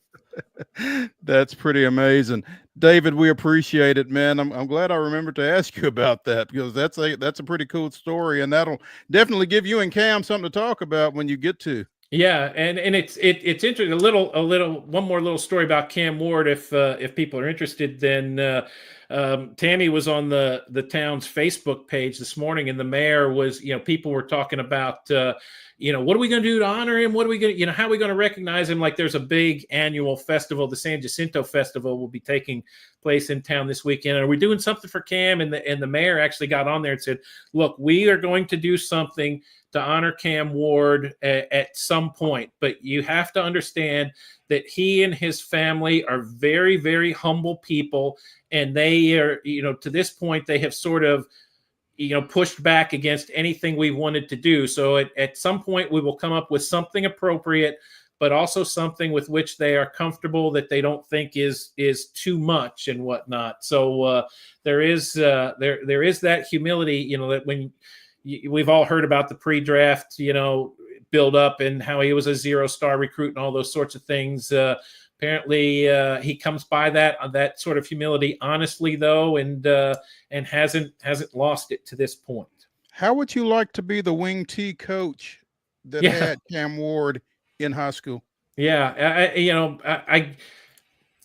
That's pretty amazing, David. We appreciate it, man. I'm glad I remembered to ask you about that, because that's a pretty cool story, and that'll definitely give you and Cam something to talk about when you get to. Yeah, and it's interesting. One more little story about Cam Ward, if people are interested. Then Tammy was on the town's Facebook page this morning, and the mayor was, people were talking about, what are we going to do to honor him? What are we going to, how are we going to recognize him? Like, there's a big annual festival, the San Jacinto Festival, will be taking place in town this weekend. Are we doing something for Cam? And the mayor actually got on there and said, look, we are going to do something to honor Cam Ward at some point, but you have to understand that he and his family are very, very humble people, and they are, to this point, they have sort of, pushed back against anything we wanted to do. So at some point, we will come up with something appropriate, but also something with which they are comfortable, that they don't think is too much and whatnot. So there is that humility, that when we've all heard about the pre-draft, build up and how he was a 0-star recruit and all those sorts of things. Apparently, he comes by that sort of humility honestly, though, and hasn't lost it to this point. How would you like to be the wing T coach that had Cam Ward in high school? Yeah,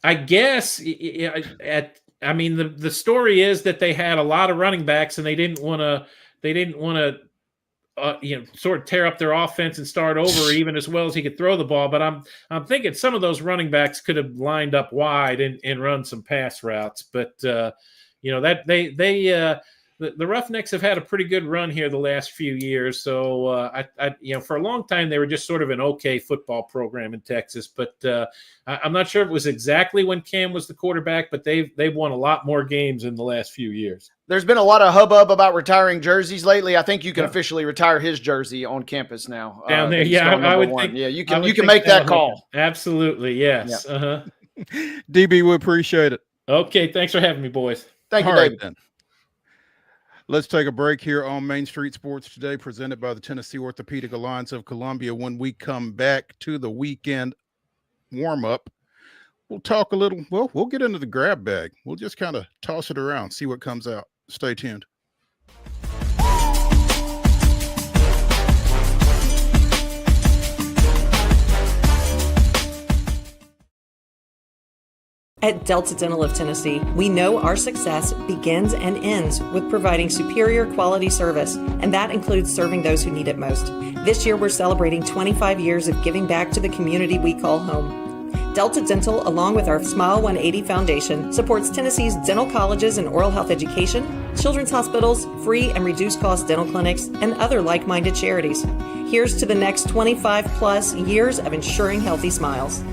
I guess the story is that they had a lot of running backs, and they didn't want to sort of tear up their offense and start over even as well as he could throw the ball. But I'm thinking some of those running backs could have lined up wide and run some pass routes. But the Roughnecks have had a pretty good run here the last few years. So for a long time they were just sort of an okay football program in Texas. But I'm not sure if it was exactly when Cam was the quarterback, but they've won a lot more games in the last few years. There's been a lot of hubbub about retiring jerseys lately. I think you can officially retire his jersey on campus now. Down there, I would think. Yeah, you can make that call. Absolutely, yes. Yeah. Uh-huh. DB, we appreciate it. Okay, thanks for having me, boys. Thank you, All right, David. then. Let's take a break here on Main Street Sports Today, presented by the Tennessee Orthopedic Alliance of Columbia. When we come back to the weekend warm-up, we'll talk a little, we'll get into the grab bag. We'll just kind of toss it around, see what comes out. Stay tuned. At Delta Dental of Tennessee, we know our success begins and ends with providing superior quality service, and that includes serving those who need it most. This year, we're celebrating 25 years of giving back to the community we call home. Delta Dental, along with our Smile 180 Foundation, supports Tennessee's dental colleges and oral health education, children's hospitals, free and reduced cost dental clinics, and other like-minded charities. Here's to the next 25 plus years of ensuring healthy smiles.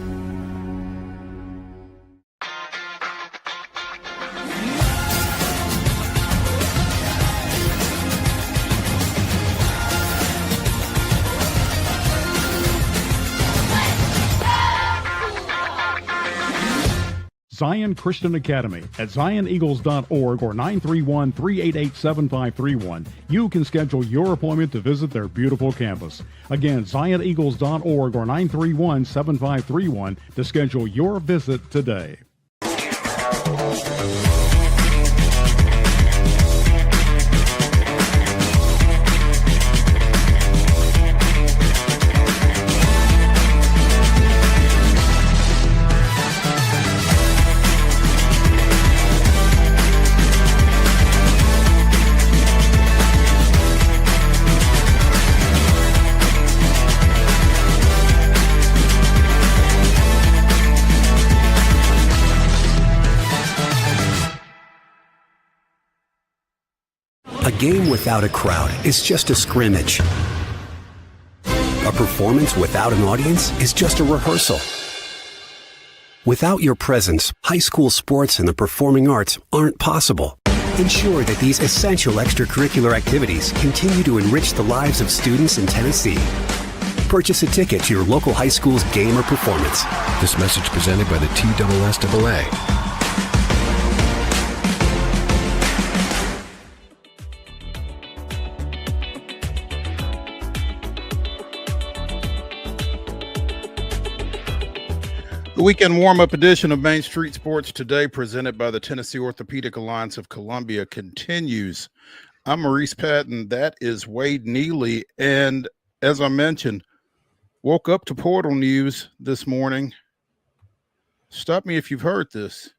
Zion Christian Academy at zioneagles.org or 931-388-7531. You can schedule your appointment to visit their beautiful campus. Again, zioneagles.org or 931-7531 to schedule your visit today. A game without a crowd is just a scrimmage. A performance without an audience is just a rehearsal. Without your presence, high school sports and the performing arts aren't possible. Ensure that these essential extracurricular activities continue to enrich the lives of students in Tennessee. Purchase a ticket to your local high school's game or performance. This message presented by the TSSAA. The weekend warm-up edition of Main Street Sports Today, presented by the Tennessee Orthopedic Alliance of Columbia, continues. I'm Maurice Patton. That is Wade Neely. And as I mentioned, woke up to portal news this morning. Stop me if you've heard this.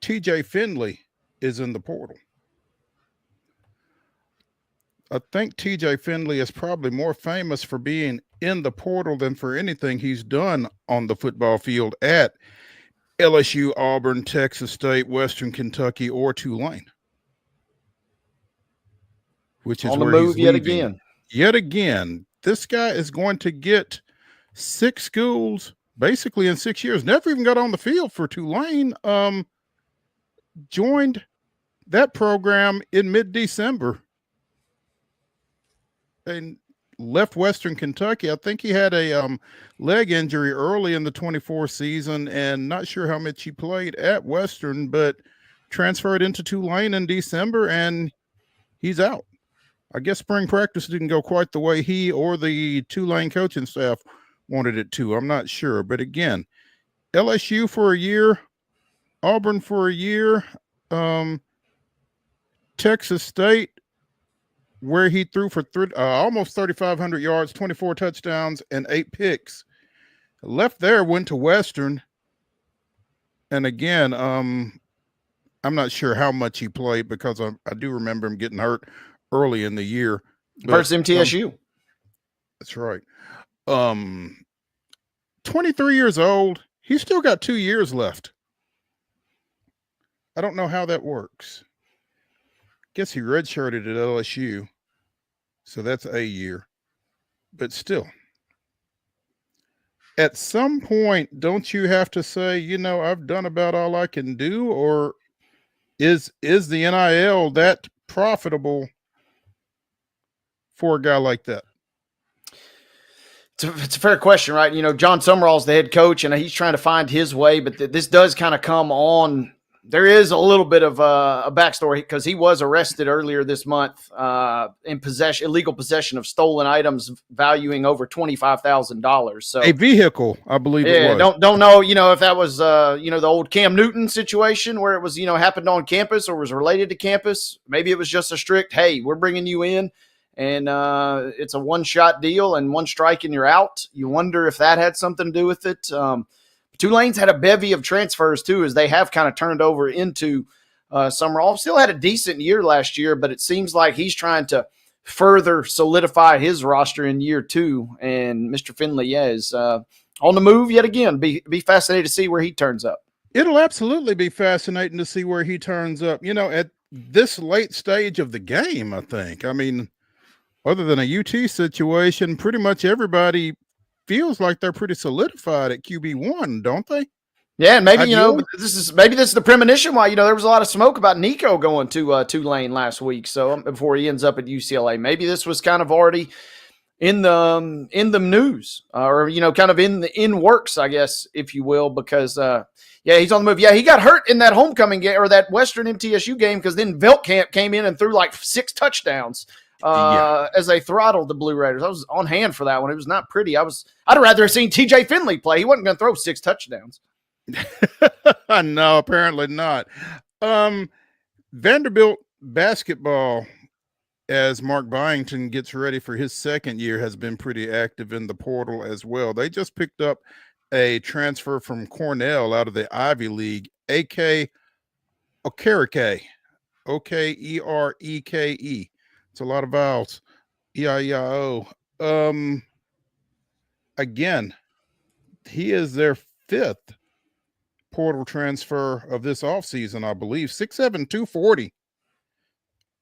TJ Finley is in the portal. I think TJ Finley is probably more famous for being in the portal than for anything he's done on the football field at LSU, Auburn, Texas State, Western Kentucky, or Tulane. Which is on the where move he's yet leaving. again. Yet again, this guy is going to get 6 schools basically in 6 years. Never even got on the field for Tulane. Joined that program in mid-December and left Western Kentucky. I think he had a leg injury early in the 24 season, and not sure how much he played at Western, but transferred into Tulane in December, and he's out. I guess spring practice didn't go quite the way he or the Tulane coaching staff wanted it to. I'm not sure. But again, LSU for a year, Auburn for a year, Texas State, where he threw for almost 3,500 yards, 24 touchdowns, and 8 picks. Left there, went to Western. And again, I'm not sure how much he played because I do remember him getting hurt early in the year. Versus MTSU. That's right. 23 years old. He's still got 2 years left. I don't know how that works. Guess he redshirted at LSU, so that's a year. But still, at some point, don't you have to say, I've done about all I can do, or is the NIL that profitable for a guy like that? It's a fair question, right? John Summerall's the head coach, and he's trying to find his way, but this does kind of come on. There is a little bit of a backstory because he was arrested earlier this month in illegal possession of stolen items valuing over $25,000. So a vehicle, I believe. Yeah, it was. don't know, if that was the old Cam Newton situation where it was happened on campus or was related to campus. Maybe it was just a strict, hey, we're bringing you in, and it's a one-shot deal and one strike and you're out. You wonder if that had something to do with it. Tulane's had a bevy of transfers too, as they have kind of turned over into Summerall. Still had a decent year last year, but it seems like he's trying to further solidify his roster in year 2. And Mr. Finley, is on the move yet again. Be fascinated to see where he turns up. It'll absolutely be fascinating to see where he turns up. At this late stage of the game, I think. I mean, other than a UT situation, pretty much everybody feels like they're pretty solidified at QB1, don't they? Yeah, and maybe this is the premonition why there was a lot of smoke about Nico going to Tulane last week. So before he ends up at UCLA, maybe this was kind of already in the news, or kind of in works, I guess, if you will, because he's on the move. Yeah, he got hurt in that homecoming game or that Western MTSU game because then Veltkamp came in and threw like 6 touchdowns as they throttled the Blue Raiders. I was on hand for that one. It was not pretty. I'd rather have seen TJ Finley play. He wasn't going to throw 6 touchdowns. No, apparently not. Vanderbilt basketball, as Mark Byington gets ready for his second year, has been pretty active in the portal as well. They just picked up a transfer from Cornell out of the Ivy League, A.K. Okereke, Okereke. It's a lot of vowels. E-I-E-I-O. Again, he is their 5th portal transfer of this offseason, I believe. 6'7", 240.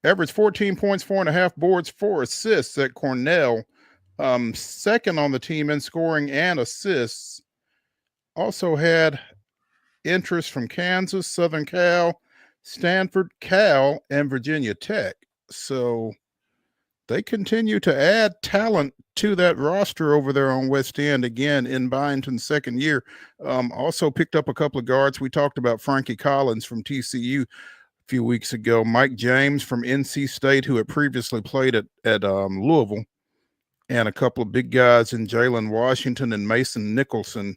Average 14 points, 4.5 boards, 4 assists at Cornell. Second on the team in scoring and assists. Also had interest from Kansas, Southern Cal, Stanford, Cal, and Virginia Tech. So they continue to add talent to that roster over there on West End, again, in Byington's second year. Also picked up a couple of guards. We talked about Frankie Collins from TCU a few weeks ago. Mike James from NC State, who had previously played at Louisville. And a couple of big guys in Jalen Washington and Mason Nicholson.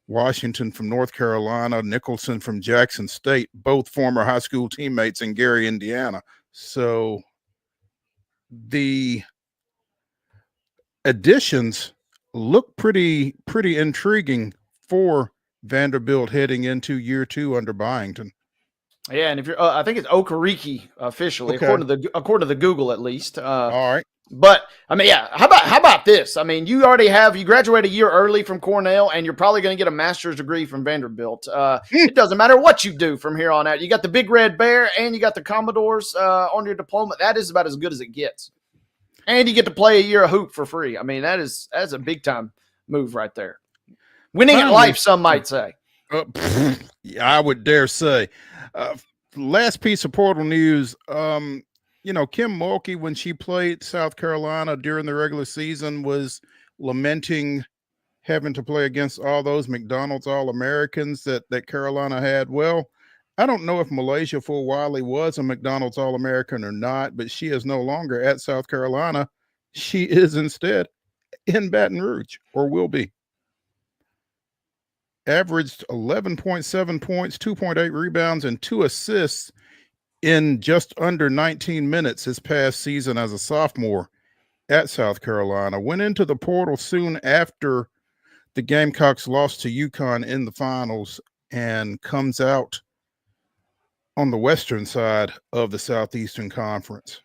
Washington from North Carolina, Nicholson from Jackson State, both former high school teammates in Gary, Indiana. So the additions look pretty intriguing for Vanderbilt heading into year 2 under Byington. Yeah, and if you're, I think it's Okereke officially, Okay. according to the Google at least. All right. But I mean, yeah. How about this? I mean, you graduate a year early from Cornell, and you're probably going to get a master's degree from Vanderbilt. It doesn't matter what you do from here on out. You got the Big Red Bear, and you got the Commodores on your diploma. That is about as good as it gets. And you get to play a year of hoop for free. I mean, that's a big time move right there. Winning at life, some might say. I would dare say. Last piece of portal news. Kim Mulkey, when she played South Carolina during the regular season, was lamenting having to play against all those McDonald's All-Americans that Carolina had. Well, I don't know if Malaysia Fulwiley was a McDonald's All-American or not, but she is no longer at South Carolina. She is instead in Baton Rouge, or will be. Averaged 11.7 points, 2.8 rebounds, and 2 assists in just under 19 minutes his past season as a sophomore at South Carolina. Went into the portal soon after the Gamecocks lost to UConn in the finals and comes out on the western side of the Southeastern Conference.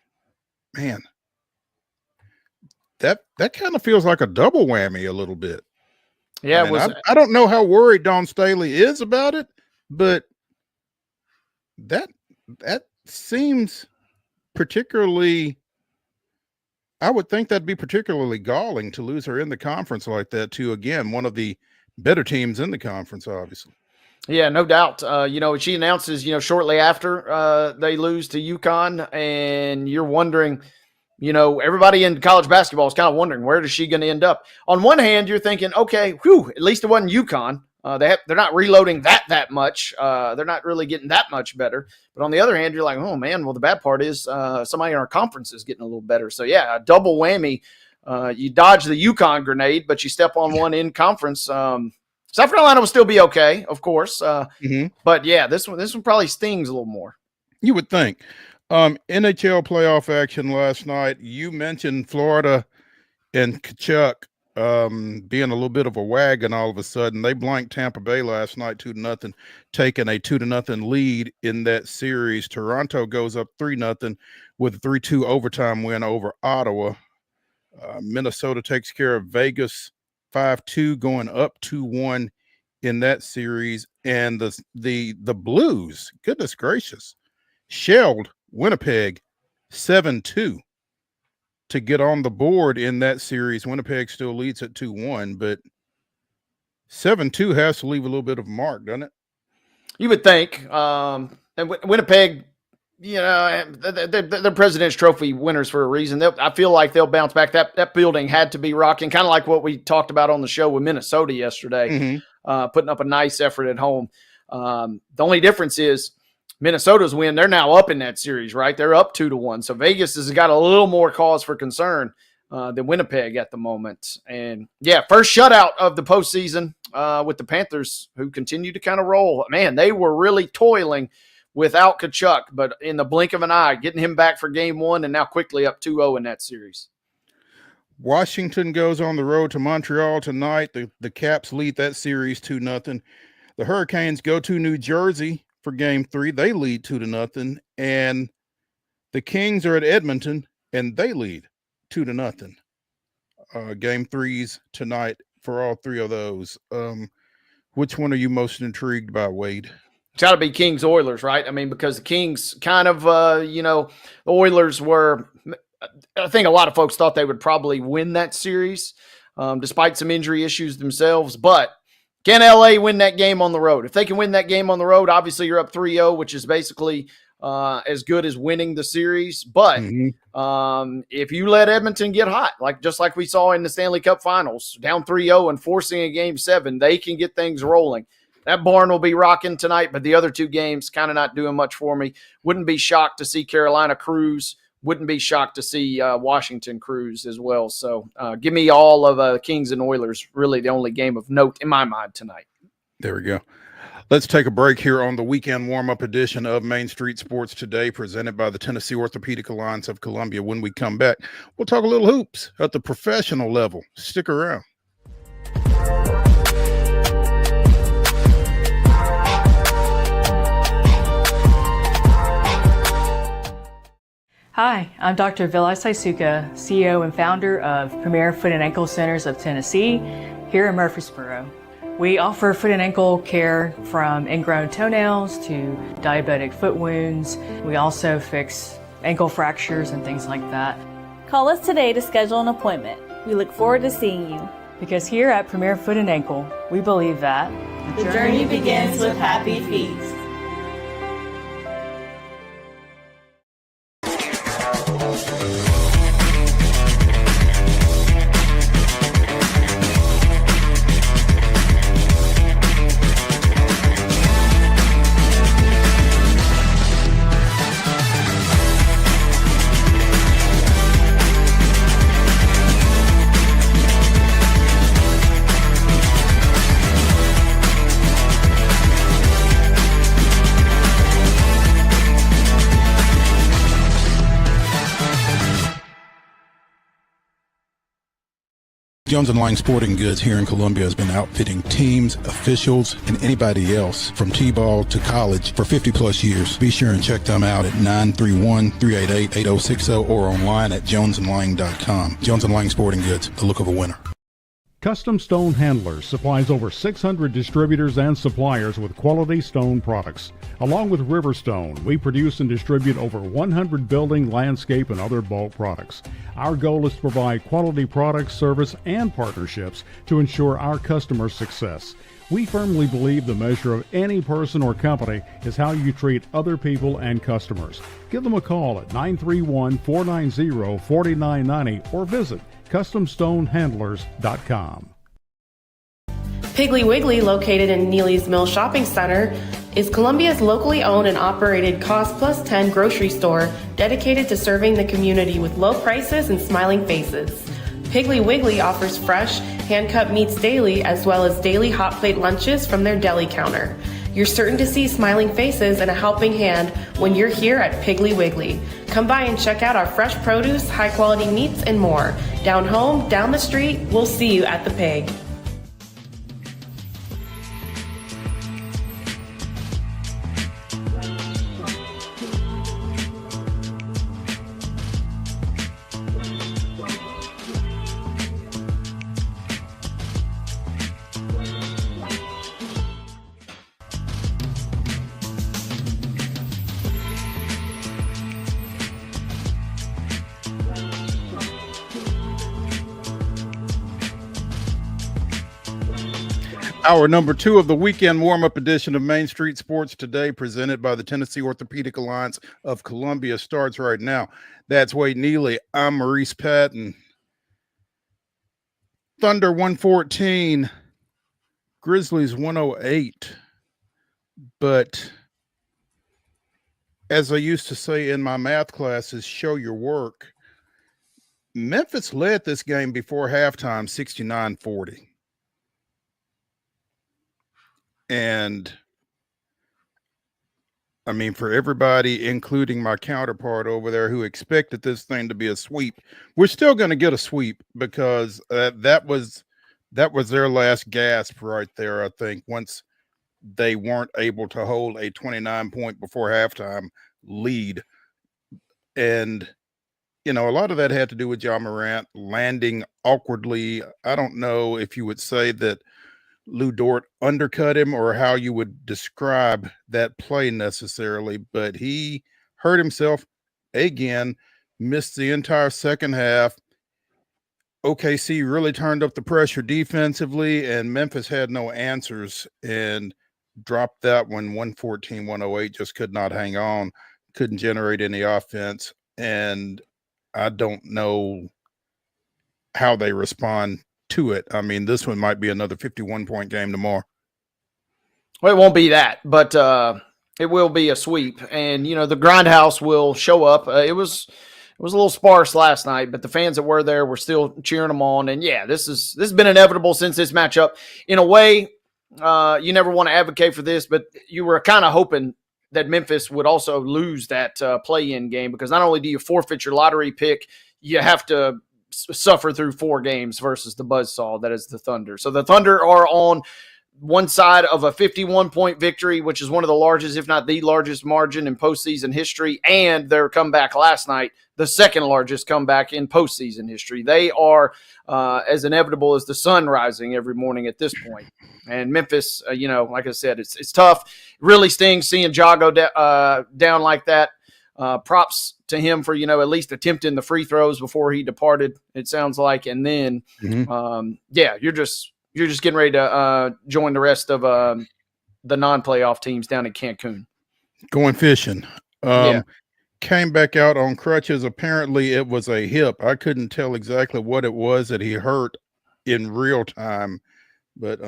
Man, that kind of feels like a double whammy a little bit. Yeah, I don't know how worried Dawn Staley is about it, but that seems particularly, I would think that'd be particularly galling to lose her in the conference like that to, again, one of the better teams in the conference, obviously. Yeah, no doubt. She announces, shortly after they lose to UConn, and you're wondering, everybody in college basketball is kind of wondering, where is she going to end up? On one hand, you're thinking, okay, at least it wasn't UConn. They're not reloading that much. They're not really getting that much better. But on the other hand, you're like, oh, man, well, the bad part is somebody in our conference is getting a little better. So, yeah, a double whammy. You dodge the UConn grenade, but you step on one in conference. South Carolina will still be okay, of course. But, yeah, this one probably stings a little more. You would think. NHL playoff action last night. You mentioned Florida and Kachuk being a little bit of a wagon all of a sudden. They blanked Tampa Bay last night 2-0, taking a 2-0 lead in that series. Toronto goes up 3-0 with a 3-2 overtime win over Ottawa. Minnesota takes care of Vegas 5-2, going up 2-1 in that series. And the Blues, goodness gracious, shelled Winnipeg 7-2 to get on the board in that series. Winnipeg still leads at 2-1, but 7-2 has to leave a little bit of a mark, doesn't it? You would think. And Winnipeg, they're President's Trophy winners for a reason. I feel like they'll bounce back. That building had to be rocking, kind of like what we talked about on the show with Minnesota yesterday, putting up a nice effort at home. The only difference is Minnesota's win. They're now up in that series, right? They're up 2-1. So Vegas has got a little more cause for concern than Winnipeg at the moment. And yeah, first shutout of the postseason with the Panthers, who continue to kind of roll. Man, they were really toiling without Tkachuk, but in the blink of an eye, getting him back for game one, and now quickly up 2-0 in that series. Washington goes on the road to Montreal tonight. The Caps lead that series 2-0. The Hurricanes go to New Jersey for game 3. They lead 2-0. And the Kings are at Edmonton, and they lead 2-0. Game 3s tonight for all three of those. Which one are you most intrigued by, Wade? It's got to be Kings Oilers, right? I mean, because the Kings kind of, the Oilers were, I think a lot of folks thought they would probably win that series, despite some injury issues themselves. But can LA win that game on the road? If they can win that game on the road, obviously you're up 3-0, which is basically as good as winning the series. But if you let Edmonton get hot, just like we saw in the Stanley Cup Finals, down 3-0 and forcing a Game 7, they can get things rolling. That barn will be rocking tonight, but the other two games kind of not doing much for me. Wouldn't be shocked to see Carolina cruise. Wouldn't be shocked to see Washington cruise as well. So give me all of Kings and Oilers, really the only game of note in my mind tonight. There we go. Let's take a break here on the weekend warm-up edition of Main Street Sports Today, presented by the Tennessee Orthopedic Alliance of Columbia. When we come back, we'll talk a little hoops at the professional level. Stick around. Hi, I'm Dr. Vilay Saisuka, CEO and founder of Premier Foot and Ankle Centers of Tennessee here in Murfreesboro. We offer foot and ankle care from ingrown toenails to diabetic foot wounds. We also fix ankle fractures and things like that. Call us today to schedule an appointment. We look forward to seeing you. Because here at Premier Foot and Ankle, we believe that the journey begins with happy feet. Jones & Lang Sporting Goods here in Columbia has been outfitting teams, officials, and anybody else from T-ball to college for 50-plus years. Be sure and check them out at 931-388-8060 or online at jonesandlang.com. Jones & Lang Sporting Goods, the look of a winner. Custom Stone Handlers supplies over 600 distributors and suppliers with quality stone products. Along with Riverstone, we produce and distribute over 100 building, landscape, and other bulk products. Our goal is to provide quality products, service, and partnerships to ensure our customers' success. We firmly believe the measure of any person or company is how you treat other people and customers. Give them a call at 931-490-4990 or visit CustomStoneHandlers.com. Piggly Wiggly, located in Neely's Mill Shopping Center, is Columbia's locally owned and operated Cost Plus 10 grocery store dedicated to serving the community with low prices and smiling faces. Piggly Wiggly offers fresh, hand-cut meats daily as well as daily hot plate lunches from their deli counter. You're certain to see smiling faces and a helping hand when you're here at Piggly Wiggly. Come by and check out our fresh produce, high-quality meats, and more. Down home, down the street, we'll see you at the Pig. Hour number 2 of the weekend warm-up edition of Main Street Sports Today, presented by the Tennessee Orthopedic Alliance of Columbia, starts right now. That's Wade Neely. I'm Maurice Patton. Thunder 114, Grizzlies 108. But as I used to say in my math classes, show your work. Memphis led this game before halftime 69-40. And I mean, for everybody, including my counterpart over there who expected this thing to be a sweep, we're still going to get a sweep because that was their last gasp right there, I think, once they weren't able to hold a 29-point before halftime lead. And, you know, a lot of that had to do with Ja Morant landing awkwardly. I don't know if you would say that Lou Dort undercut him or how you would describe that play necessarily, but he hurt himself again, missed the entire second half. OKC really turned up the pressure defensively, and Memphis had no answers and dropped that one 114-108, just could not hang on, couldn't generate any offense, and I don't know how they respond to it. I mean, this one might be another 51-point game tomorrow. Well, it won't be that, but it will be a sweep. And, you know, the grindhouse will show up. It was a little sparse last night, but the fans that were there were still cheering them on. And, yeah, this has been inevitable since this matchup. In a way, you never want to advocate for this, but you were kind of hoping that Memphis would also lose that play-in game, because not only do you forfeit your lottery pick, you have to suffer through 4 games versus the buzzsaw that is the Thunder. So the Thunder are on one side of a 51-point victory, which is one of the largest, if not the largest margin in postseason history, and their comeback last night, the second largest comeback in postseason history. They are as inevitable as the sun rising every morning at this point. And Memphis, you know, like I said, it's tough. It really stings seeing Ja go down like that. Props to him for, you know, at least attempting the free throws before he departed, it sounds like. And then, yeah, you're just getting ready to join the rest of the non-playoff teams down in Cancun. Going fishing. Yeah. Came back out on crutches. Apparently it was a hip. I couldn't tell exactly what it was that he hurt in real time. But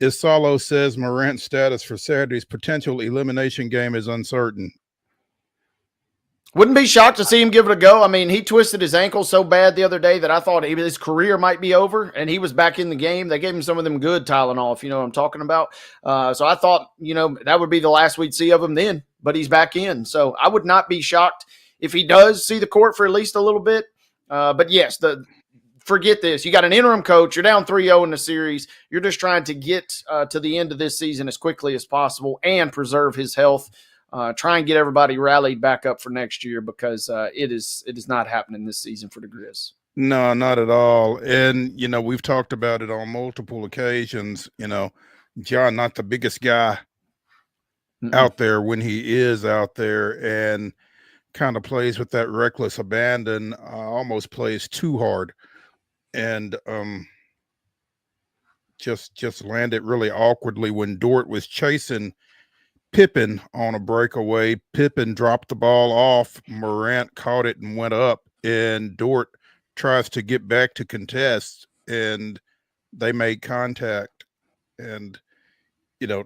Isalo says Morant's status for Saturday's potential elimination game is uncertain. Wouldn't be shocked to see him give it a go. I mean, he twisted his ankle so bad the other day that I thought his career might be over, and he was back in the game. They gave him some of them good Tylenol, if you know what I'm talking about. So I thought, you know, that would be the last we'd see of him then, but he's back in. So I would not be shocked if he does see the court for at least a little bit. But yes, forget this. You got an interim coach. You're down 3-0 in the series. You're just trying to get to the end of this season as quickly as possible and preserve his health. Try and get everybody rallied back up for next year, because it is not happening this season for the Grizz. No, not at all. And, you know, we've talked about it on multiple occasions. You know, John, not the biggest guy out there when he is out there, and kind of plays with that reckless abandon, almost plays too hard, and just landed really awkwardly when Dort was chasing Pippen on a breakaway. Pippen dropped the ball off. Morant caught it and went up, and Dort tries to get back to contest, and they made contact. And, you know,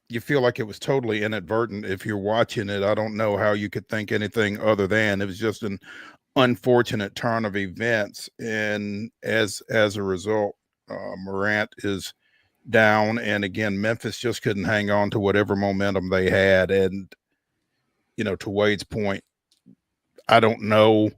you feel like it was totally inadvertent if you're watching it. I don't know how you could think anything other than it was just an unfortunate turn of events. And as a result, Morant is down. And again, Memphis just couldn't hang on to whatever momentum they had. And, to Wade's point, I don't know.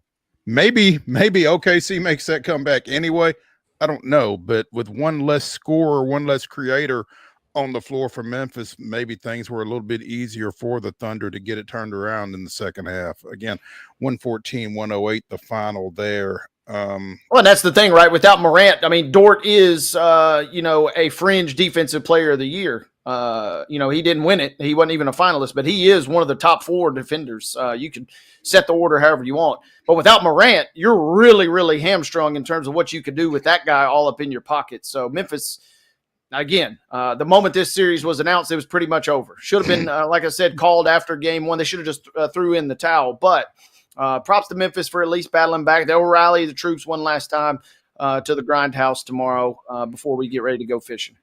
Maybe OKC makes that comeback anyway. I don't know. But with one less scorer, one less creator on the floor for Memphis, maybe things were a little bit easier for the Thunder to get it turned around in the second half. Again, 114-108, the final there. Well, and that's the thing, right? Without Morant, I mean, Dort is, a fringe defensive player of the year. He didn't win it. He wasn't even a finalist, but he is one of the top 4 defenders. You can set the order however you want. But without Morant, you're really, really hamstrung in terms of what you could do with that guy all up in your pocket. So Memphis, again, the moment this series was announced, it was pretty much over. Should have been, like I said, called after game 1. They should have just threw in the towel. But props to Memphis for at least battling back. They'll rally the troops one last time to the grindhouse tomorrow before we get ready to go fishing.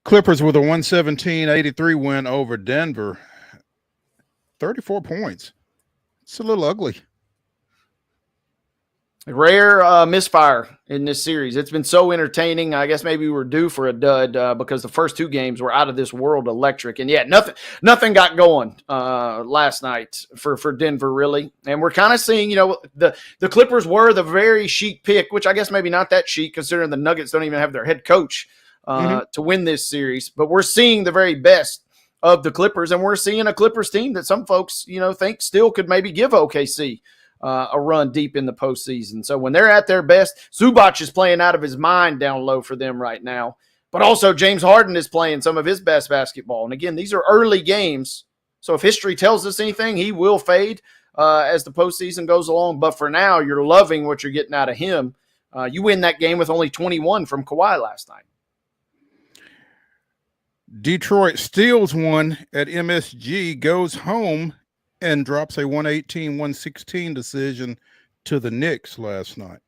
Clippers with a 117-83 win over Denver. 34 points. It's a little ugly. Rare misfire in this series. It's been so entertaining. I guess maybe we were due for a dud because the first 2 games were out of this world electric. And yet nothing got going last night for Denver, really. And we're kind of seeing, the Clippers were the very chic pick, which I guess maybe not that chic considering the Nuggets don't even have their head coach to win this series. But we're seeing the very best of the Clippers, and we're seeing a Clippers team that some folks, think still could maybe give OKC a run deep in the postseason. So when they're at their best, Zubac is playing out of his mind down low for them right now. But also James Harden is playing some of his best basketball. And again, these are early games. So if history tells us anything, he will fade as the postseason goes along. But for now, you're loving what you're getting out of him. You win that game with only 21 from Kawhi last night. Detroit steals one at MSG, goes home, and drops a 118-116 decision to the Knicks last night.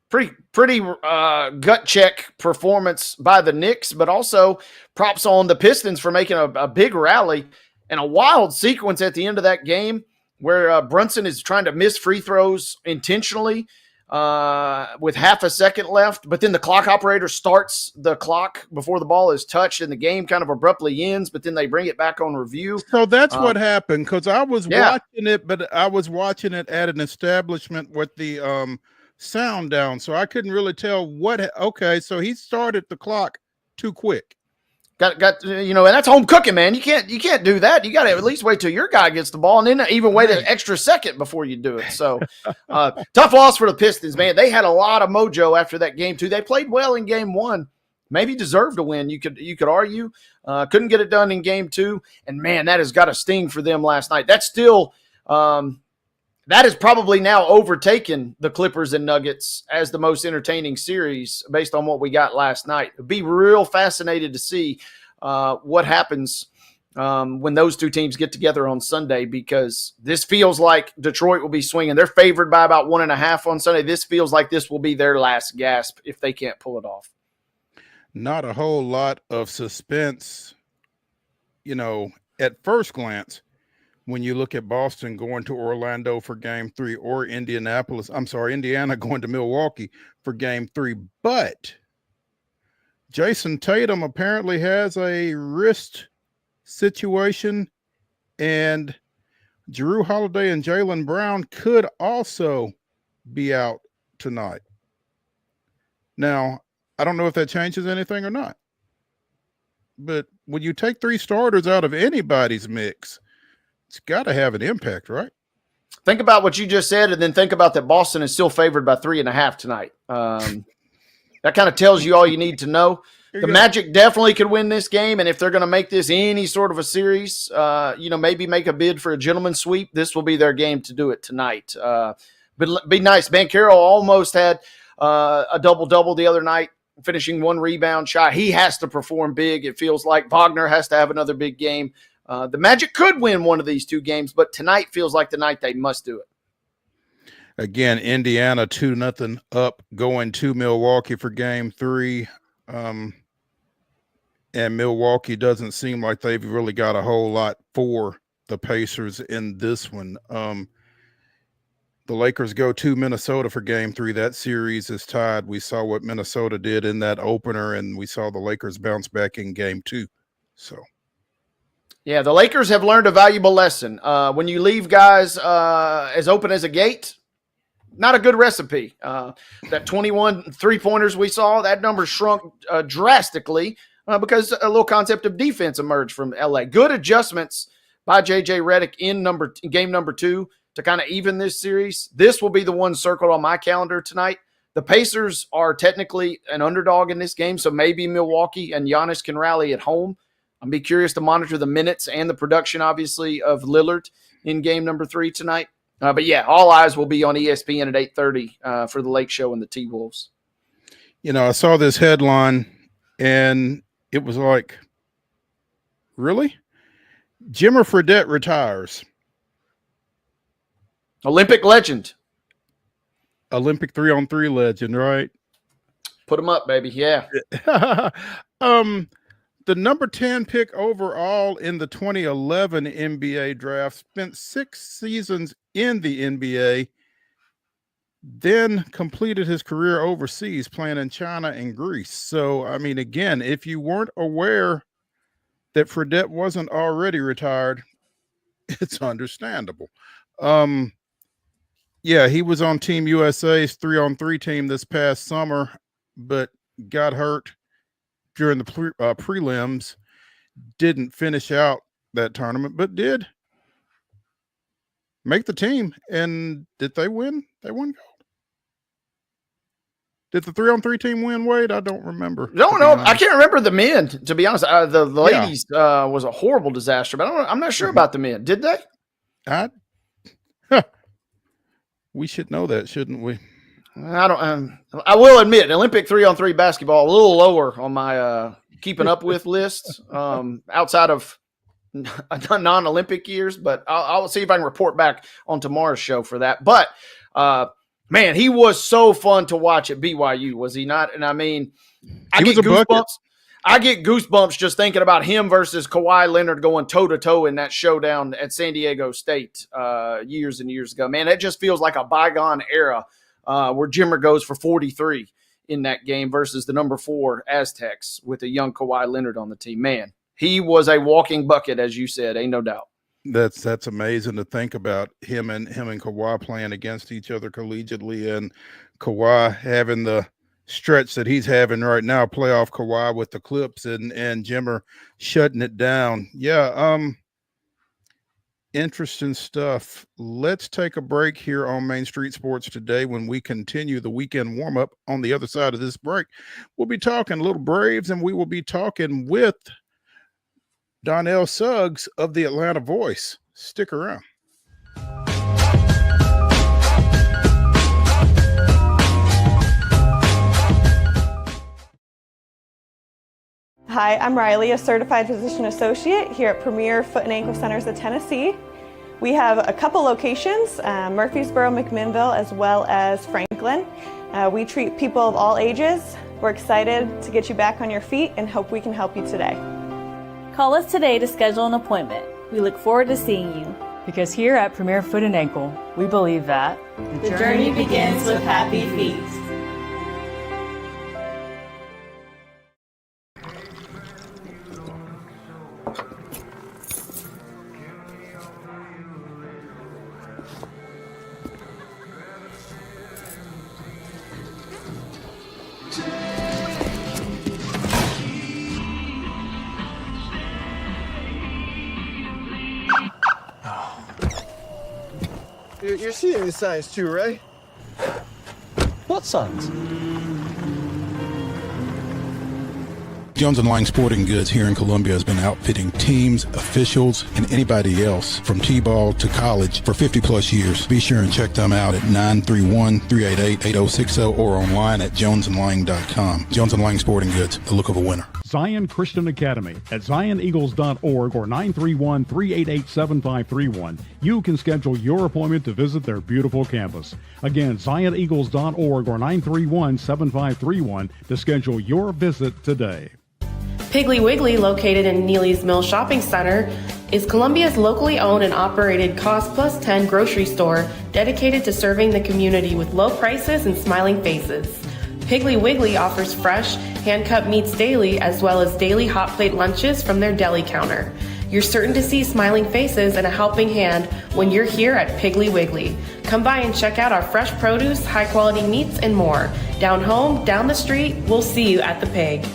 Pretty gut check performance by the Knicks, but also props on the Pistons for making a big rally and a wild sequence at the end of that game where Brunson is trying to miss free throws intentionally with half a second left, but then the clock operator starts the clock before the ball is touched and the game kind of abruptly ends, but then they bring it back on review. So that's what happened, because I was watching it, but I was watching it at an establishment with the sound down, so I couldn't really tell okay, so he started the clock too quick. Got and that's home cooking, man. You can't do that. You got to at least wait till your guy gets the ball, and then even wait an extra second before you do it. So tough loss for the Pistons, man. They had a lot of mojo after that game too. They played well in game 1, maybe deserved to win. You could argue, couldn't get it done in game 2, and man, that has got a sting for them last night. That's still that has probably now overtaken the Clippers and Nuggets as the most entertaining series based on what we got last night. It'd be real fascinated to see what happens when those two teams get together on Sunday, because this feels like Detroit will be swinging. They're favored by about 1.5 on Sunday. This feels like this will be their last gasp if they can't pull it off. Not a whole lot of suspense, at first glance. When you look at Boston going to Orlando for game 3 or Indiana going to Milwaukee for game 3. But Jason Tatum apparently has a wrist situation, and Jrue Holiday and Jaylen Brown could also be out tonight. Now, I don't know if that changes anything or not. But when you take 3 starters out of anybody's mix, it's got to have an impact, right? Think about what you just said, and then think about that Boston is still favored by 3.5 tonight. That kind of tells you all you need to know. The Magic definitely could win this game, and if they're going to make this any sort of a series, maybe make a bid for a gentleman's sweep, this will be their game to do it tonight. But be nice. Banchero almost had a double-double the other night, finishing 1 rebound shy. He has to perform big. It feels like Wagner has to have another big game. The Magic could win one of these 2 games, but tonight feels like the night they must do it. Again, Indiana 2-0 up, going to Milwaukee for game 3. And Milwaukee doesn't seem like they've really got a whole lot for the Pacers in this one. the Lakers go to Minnesota for game 3. That series is tied. We saw what Minnesota did in that opener, and we saw the Lakers bounce back in game 2. So, yeah, the Lakers have learned a valuable lesson. When you leave guys as open as a gate, not a good recipe. That 21 three-pointers we saw, that number shrunk drastically because a little concept of defense emerged from LA. Good adjustments by J.J. Redick in game number 2 to kind of even this series. This will be the one circled on my calendar tonight. The Pacers are technically an underdog in this game, so maybe Milwaukee and Giannis can rally at home. I'll be curious to monitor the minutes and the production, obviously, of Lillard in game number 3 tonight. But, yeah, all eyes will be on ESPN at 8:30 for the Lake Show and the T-Wolves. You know, I saw this headline, and it was like, really? Jimmer Fredette retires. Olympic legend. Olympic 3-on-3 legend, right? Put him up, baby. Yeah. The number 10 pick overall in the 2011 NBA draft, spent 6 seasons in the NBA, then completed his career overseas playing in China and Greece. So, I mean, again, if you weren't aware that Fredette wasn't already retired, it's understandable. Yeah, he was on Team USA's 3-on-3 team this past summer, but got hurt during the prelims, didn't finish out that tournament, but did make the team. And did they win? They won gold. Did the 3-on-3 team win, Wade? I don't remember. No, I can't remember the men, to be honest. The ladies was a horrible disaster, but I'm not sure about the men. Did they? We should know that, shouldn't we? I will admit, Olympic 3-on-3 basketball a little lower on my keeping up with list outside of non-Olympic years, but I'll see if I can report back on tomorrow's show for that. But man, he was so fun to watch at BYU, was he not? And I mean, I get goosebumps. I get goosebumps just thinking about him versus Kawhi Leonard going toe-to-toe in that showdown at San Diego State years and years ago. Man, it just feels like a bygone era where Jimmer goes for 43 in that game versus the number 4 Aztecs with a young Kawhi Leonard on the team. Man, he was a walking bucket, as you said, ain't no doubt. That's amazing to think about him and Kawhi playing against each other collegiately, and Kawhi having the stretch that he's having right now, playoff Kawhi with the Clips and Jimmer shutting it down. Yeah, interesting stuff. Let's take a break here on Main Street Sports Today. When we continue the weekend warm-up on the other side of this break, we'll be talking little Braves, and we will be talking with Donnell Suggs of the Atlanta Voice. Stick around. Hi, I'm Riley, a certified physician associate here at Premier Foot and Ankle Centers of Tennessee. We have a couple locations, Murfreesboro, McMinnville, as well as Franklin. We treat people of all ages. We're excited to get you back on your feet and hope we can help you today. Call us today to schedule an appointment. We look forward to seeing you. Because here at Premier Foot and Ankle, we believe that the journey begins with happy feet. You're seeing the signs too, right? What signs? Jones & Lang Sporting Goods here in Columbia has been outfitting teams, officials, and anybody else from T-ball to college for 50 plus years. Be sure and check them out at 931-388-8060 or online at jonesandlang.com. Jones & Lang Sporting Goods, the look of a winner. Zion Christian Academy at zioneagles.org or 931-388-7531. You can schedule your appointment to visit their beautiful campus. Again, zioneagles.org or 931-7531 to schedule your visit today. Piggly Wiggly, located in Neely's Mill Shopping Center, is Columbia's locally owned and operated Cost Plus 10 grocery store dedicated to serving the community with low prices and smiling faces. Piggly Wiggly offers fresh, hand-cut meats daily as well as daily hot plate lunches from their deli counter. You're certain to see smiling faces and a helping hand when you're here at Piggly Wiggly. Come by and check out our fresh produce, high-quality meats, and more. Down home, down the street, we'll see you at the Pig.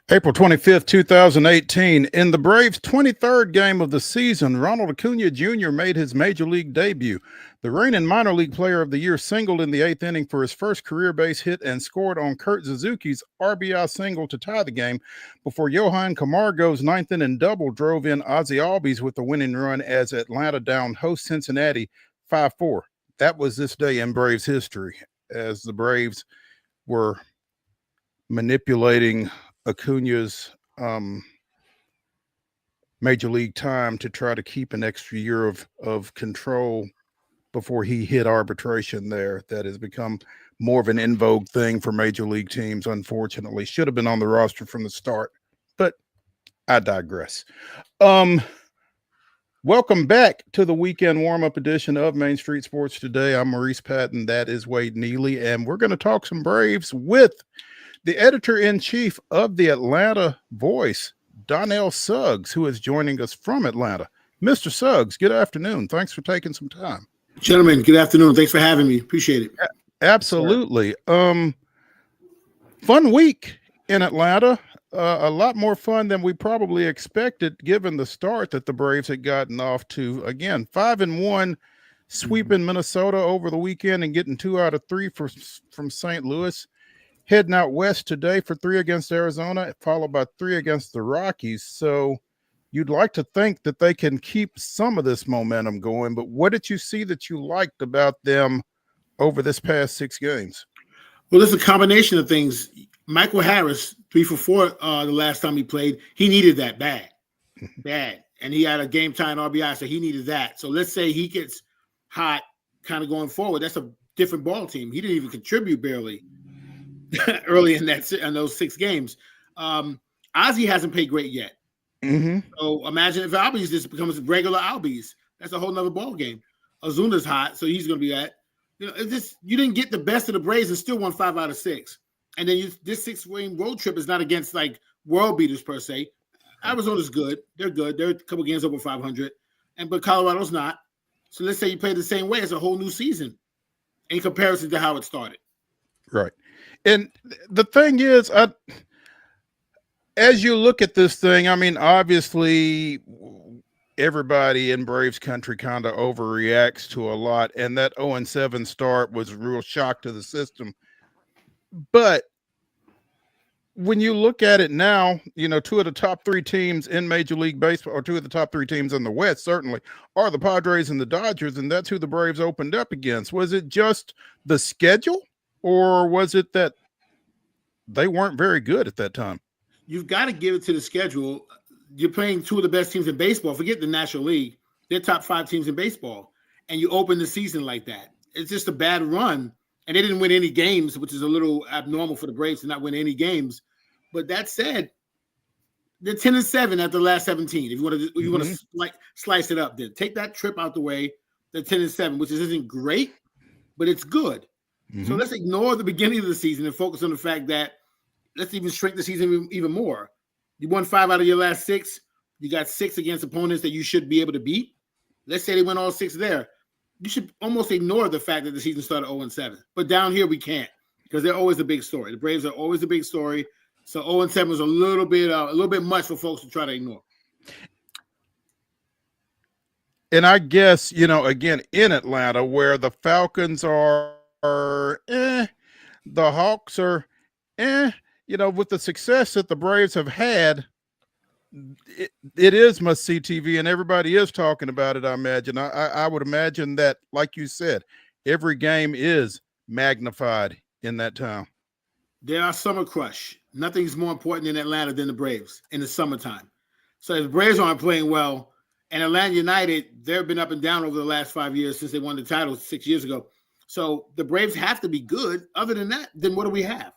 April 25th, 2018. In the Braves' 23rd game of the season, Ronald Acuna Jr. made his major league debut. The reigning minor league player of the year singled in the 8th inning for his first career base hit and scored on Kurt Suzuki's RBI single to tie the game before Johan Camargo's 9th inning double drove in Ozzie Albies with the winning run as Atlanta downed host Cincinnati 5-4. That was this day in Braves history as the Braves were manipulating Acuna's major league time to try to keep an extra year of control before he hit arbitration there. That has become more of an in vogue thing for major league teams, unfortunately. Should have been on the roster from the start, but I digress. Welcome back to the weekend warm-up edition of Main Street Sports Today. I'm Maurice Patton. That is Wade Neely, and we're going to talk some Braves with the editor-in-chief of the Atlanta Voice, Donnell Suggs, who is joining us from Atlanta. Mr. Suggs, good afternoon. Thanks for taking some time. Gentlemen, good afternoon. Thanks for having me. Appreciate it. Absolutely. Fun week in Atlanta. A lot more fun than we probably expected, given the start that the Braves had gotten off to. Again, 5-1, sweeping Minnesota over the weekend and getting 2 out of 3 from St. Louis. Heading out west today for 3 against Arizona, followed by 3 against the Rockies. So you'd like to think that they can keep some of this momentum going, but what did you see that you liked about them over this past 6 games? Well, there's a combination of things. Michael Harris, 3 for 4 the last time he played. He needed that bad. And he had a game-time RBI, so he needed that. So let's say he gets hot kind of going forward. That's a different ball team. He didn't even contribute barely early in those 6 games. Ozzie hasn't played great yet. So imagine if Albies just becomes regular Albies. That's a whole nother ball game. Ozuna's hot, so he's going to be that. It's just, you didn't get the best of the Braves and still won 5 out of 6. And then this 6-game road trip is not against like world beaters per se. Arizona's good. They're good. They're a couple games over 500. But Colorado's not. So let's say you play the same way. It's a whole new season in comparison to how it started. Right. And the thing is, as you look at this thing, I mean, obviously everybody in Braves country kind of overreacts to a lot. And that 0-7 start was a real shock to the system. But when you look at it now, 2 of the top 3 teams in Major League Baseball, or 2 of the top 3 teams in the West, certainly, are the Padres and the Dodgers, and that's who the Braves opened up against. Was it just the schedule, or was it that they weren't very good at that time? You've got to give it to the schedule. You're playing 2 of the best teams in baseball. Forget the National League. They're top 5 teams in baseball, and you open the season like that. It's just a bad run. And they didn't win any games, which is a little abnormal for the Braves to not win any games. But that said, they're 10-7 at the last 17. If you want to slice it up, then take that trip out the way. They're 10-7, which isn't great, but it's good. So let's ignore the beginning of the season and focus on the fact that let's even shrink the season even more. You won 5 out of your last 6. You got 6 against opponents that you should be able to beat. Let's say they win all 6 there. You should almost ignore the fact that the season started 0-7. But down here we can't because they're always a big story. The Braves are always a big story. So 0-7 is a little bit much for folks to try to ignore. And I guess, again, in Atlanta, where the Falcons are the Hawks are with the success that the Braves have had, it is must-see TV, and everybody is talking about it, I imagine. I would imagine that, like you said, every game is magnified in that town. They are summer crush. Nothing's more important in Atlanta than the Braves in the summertime. So if the Braves aren't playing well, and Atlanta United, they've been up and down over the last 5 years since they won the title 6 years ago. So the Braves have to be good. Other than that, then what do we have?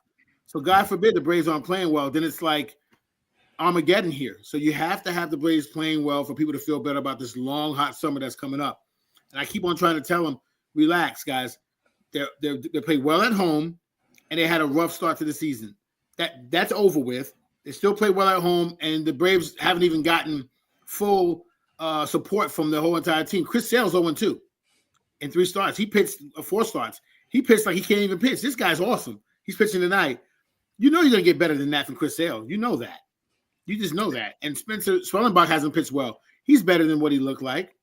So God forbid the Braves aren't playing well. Then it's like Armageddon here. So you have to have the Braves playing well for people to feel better about this long, hot summer that's coming up. And I keep on trying to tell them, relax, guys. They played well at home, and they had a rough start to the season. That's over with. They still play well at home, and the Braves haven't even gotten full support from the whole entire team. Chris Sale's 0-2 in 3 starts. He pitched 4 starts. He pitched like he can't even pitch. This guy's awesome. He's pitching tonight. You know you're going to get better than that from Chris Sale. You know that. You just know that. And Spencer Swellenbach hasn't pitched well. He's better than what he looked like.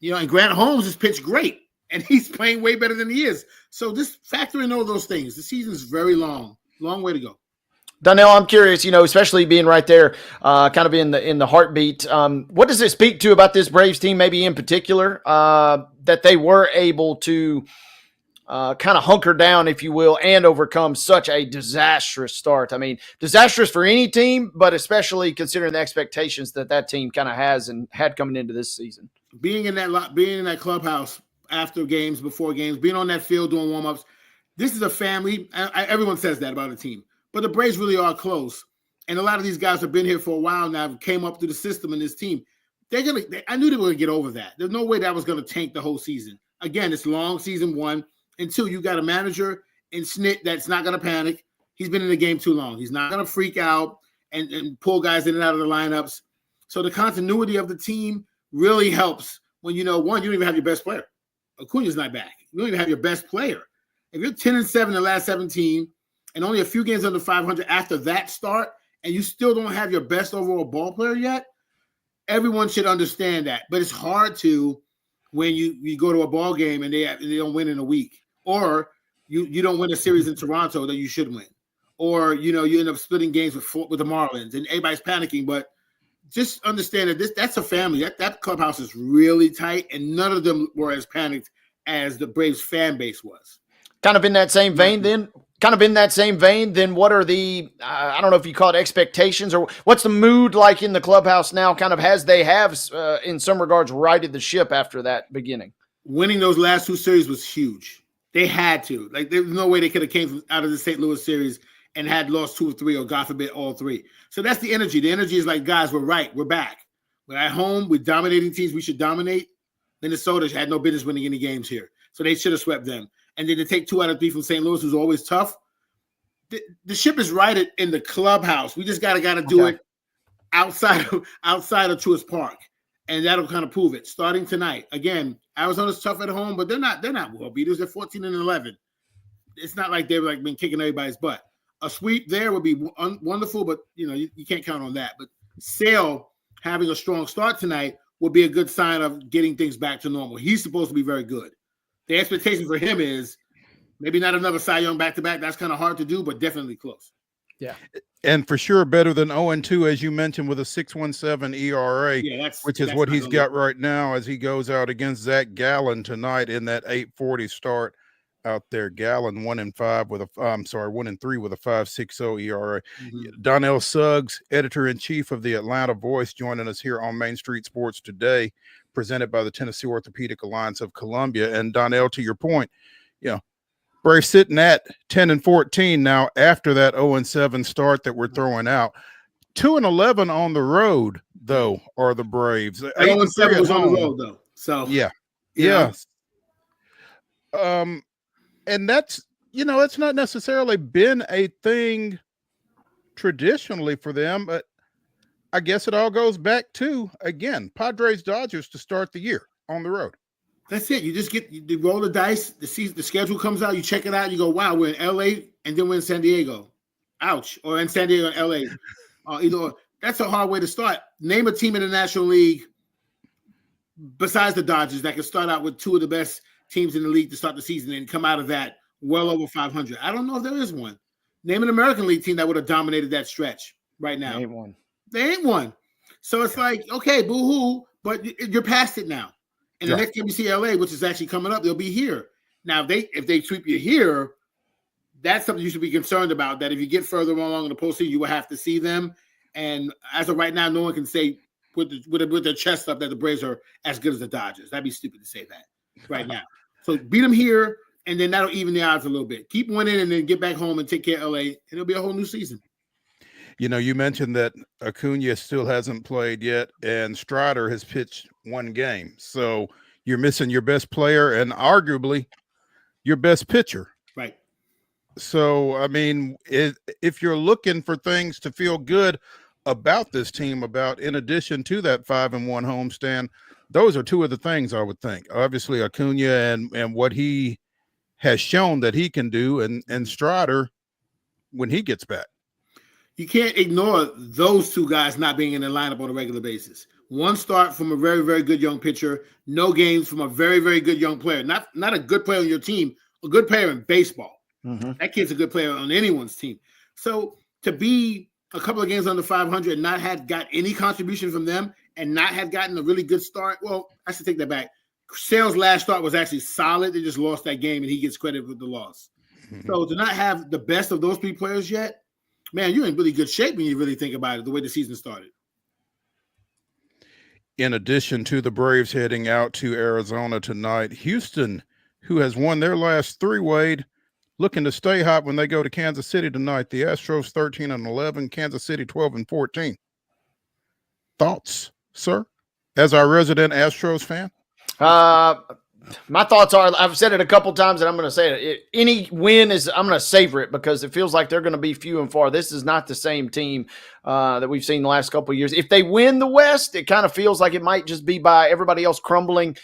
And Grant Holmes has pitched great, and he's playing way better than he is. So just factor in all those things. The season's very long. Long way to go. Donnell, I'm curious, especially being right there, kind of in the heartbeat. What does it speak to about this Braves team, maybe in particular, that they were able to kind of hunker down, if you will, and overcome such a disastrous start? I mean, disastrous for any team, but especially considering the expectations that team kind of has and had coming into this season. Being in that clubhouse after games, before games, being on that field doing warm-ups, this is a family. Everyone says that about a team. But the Braves really are close. And a lot of these guys have been here for a while now, came up through the system in this team. I knew they were going to get over that. There's no way that was going to tank the whole season. Again, it's long, season 1. And 2, you got a manager in Snit that's not going to panic. He's been in the game too long. He's not going to freak out and pull guys in and out of the lineups. So the continuity of the team really helps when, one, you don't even have your best player. Acuna's not back. You don't even have your best player. If you're 10-7 in the last 17, and only a few games under 500 after that start, and you still don't have your best overall ball player yet, everyone should understand that. But it's hard to when you go to a ball game and they don't win in a week, or you don't win a series in Toronto that you should win, or you end up splitting games with the Marlins, and everybody's panicking. But just understand that that's a family. That clubhouse is really tight, and none of them were as panicked as the Braves fan base was. Kind of in that same vein, then. What are the, I don't know if you call it expectations, or what's the mood like in the clubhouse now, kind of as they have, in some regards, righted the ship after that beginning? Winning those last 2 series was huge. They had to. Like, there's no way they could have came out of the St. Louis series and had lost 2 or 3, or God forbid, all 3. So that's the energy. The energy is like, guys, we're right. We're back. We're at home. We're dominating teams we should dominate. Minnesota had no business winning any games here. So they should have swept them. And then to take 2 out of 3 from St. Louis, who's always tough. The ship is righted in the clubhouse. We just gotta do it outside of Truist Park, and that'll kind of prove it. Starting tonight, again, Arizona's tough at home, but they're not world beaters. They're 14-11. It's not like they've been kicking everybody's butt. A sweep there would be wonderful, but you can't count on that. But Sale having a strong start tonight would be a good sign of getting things back to normal. He's supposed to be very good. The expectation for him is maybe not another Cy Young back-to-back. That's kind of hard to do, but definitely close. Yeah. And for sure better than 0-2, as you mentioned, with a 6.17 ERA, which is what he's got right now as he goes out against Zach Gallen tonight in that 8:40 start out there. Gallen 1-3 with a 5.60 ERA. Mm-hmm. Donnell Suggs, editor-in-chief of the Atlanta Voice, joining us here on Main Street Sports today, presented by the Tennessee Orthopedic Alliance of Columbia. And Donnell, to your point, Braves sitting at 10-14 now after that 0-7 start that we're throwing out. 2-11 on the road, though, are the Braves. 0-7 was on the road, though. So yeah. And that's it's not necessarily been a thing traditionally for them, but I guess it all goes back to, again, Padres Dodgers to start the year on the road. That's it. You just you roll the dice. The schedule comes out. You check it out. You go, wow, we're in LA, and then we're in San Diego. Ouch. Or in San Diego and LA. That's a hard way to start. Name a team in the National League besides the Dodgers that can start out with two of the best teams in the league to start the season and come out of that well over 500. I don't know if there is one. Name an American League team that would have dominated that stretch right now. There ain't one. So it's like, okay, boo-hoo, but you're past it now. And the next time you see LA, which is actually coming up, they'll be here. Now, if they sweep you here, that's something you should be concerned about, that if you get further along in the postseason, you will have to see them. And as of right now, no one can say with their chest up that the Braves are as good as the Dodgers. That'd be stupid to say that right now. So beat them here, and then that'll even the odds a little bit. Keep winning and then get back home and take care of LA, and it'll be a whole new season. You mentioned that Acuna still hasn't played yet, and Strider has pitched one game. So you're missing your best player and arguably your best pitcher. Right. So, I mean, if you're looking for things to feel good about this team, in addition to that 5-1 homestand, those are two of the things I would think. Obviously, Acuna and what he has shown that he can do, and Strider when he gets back. You can't ignore those two guys not being in the lineup on a regular basis. One start from a very, very good young pitcher, no games from a very, very good young player. Not a good player on your team, a good player in baseball. Mm-hmm. That kid's a good player on anyone's team. So to be a couple of games under 500 and not have got any contribution from them and not have gotten a really good start, well, I should take that back. Sale's last start was actually solid. They just lost that game, and he gets credit for the loss. Mm-hmm. So to not have the best of those three players yet, man, you're in really good shape when you really think about it, the way the season started. In addition to the Braves heading out to Arizona tonight, Houston, who has won their last three, Wade, looking to stay hot when they go to Kansas City tonight. The Astros 13-11, Kansas City 12-14. Thoughts, sir, as our resident Astros fan? My thoughts are, I've said it a couple times and I'm going to say it. Any win I'm going to savor it because it feels like they're going to be few and far. This is not the same team that we've seen the last couple of years. If they win the West, it kind of feels like it might just be by everybody else crumbling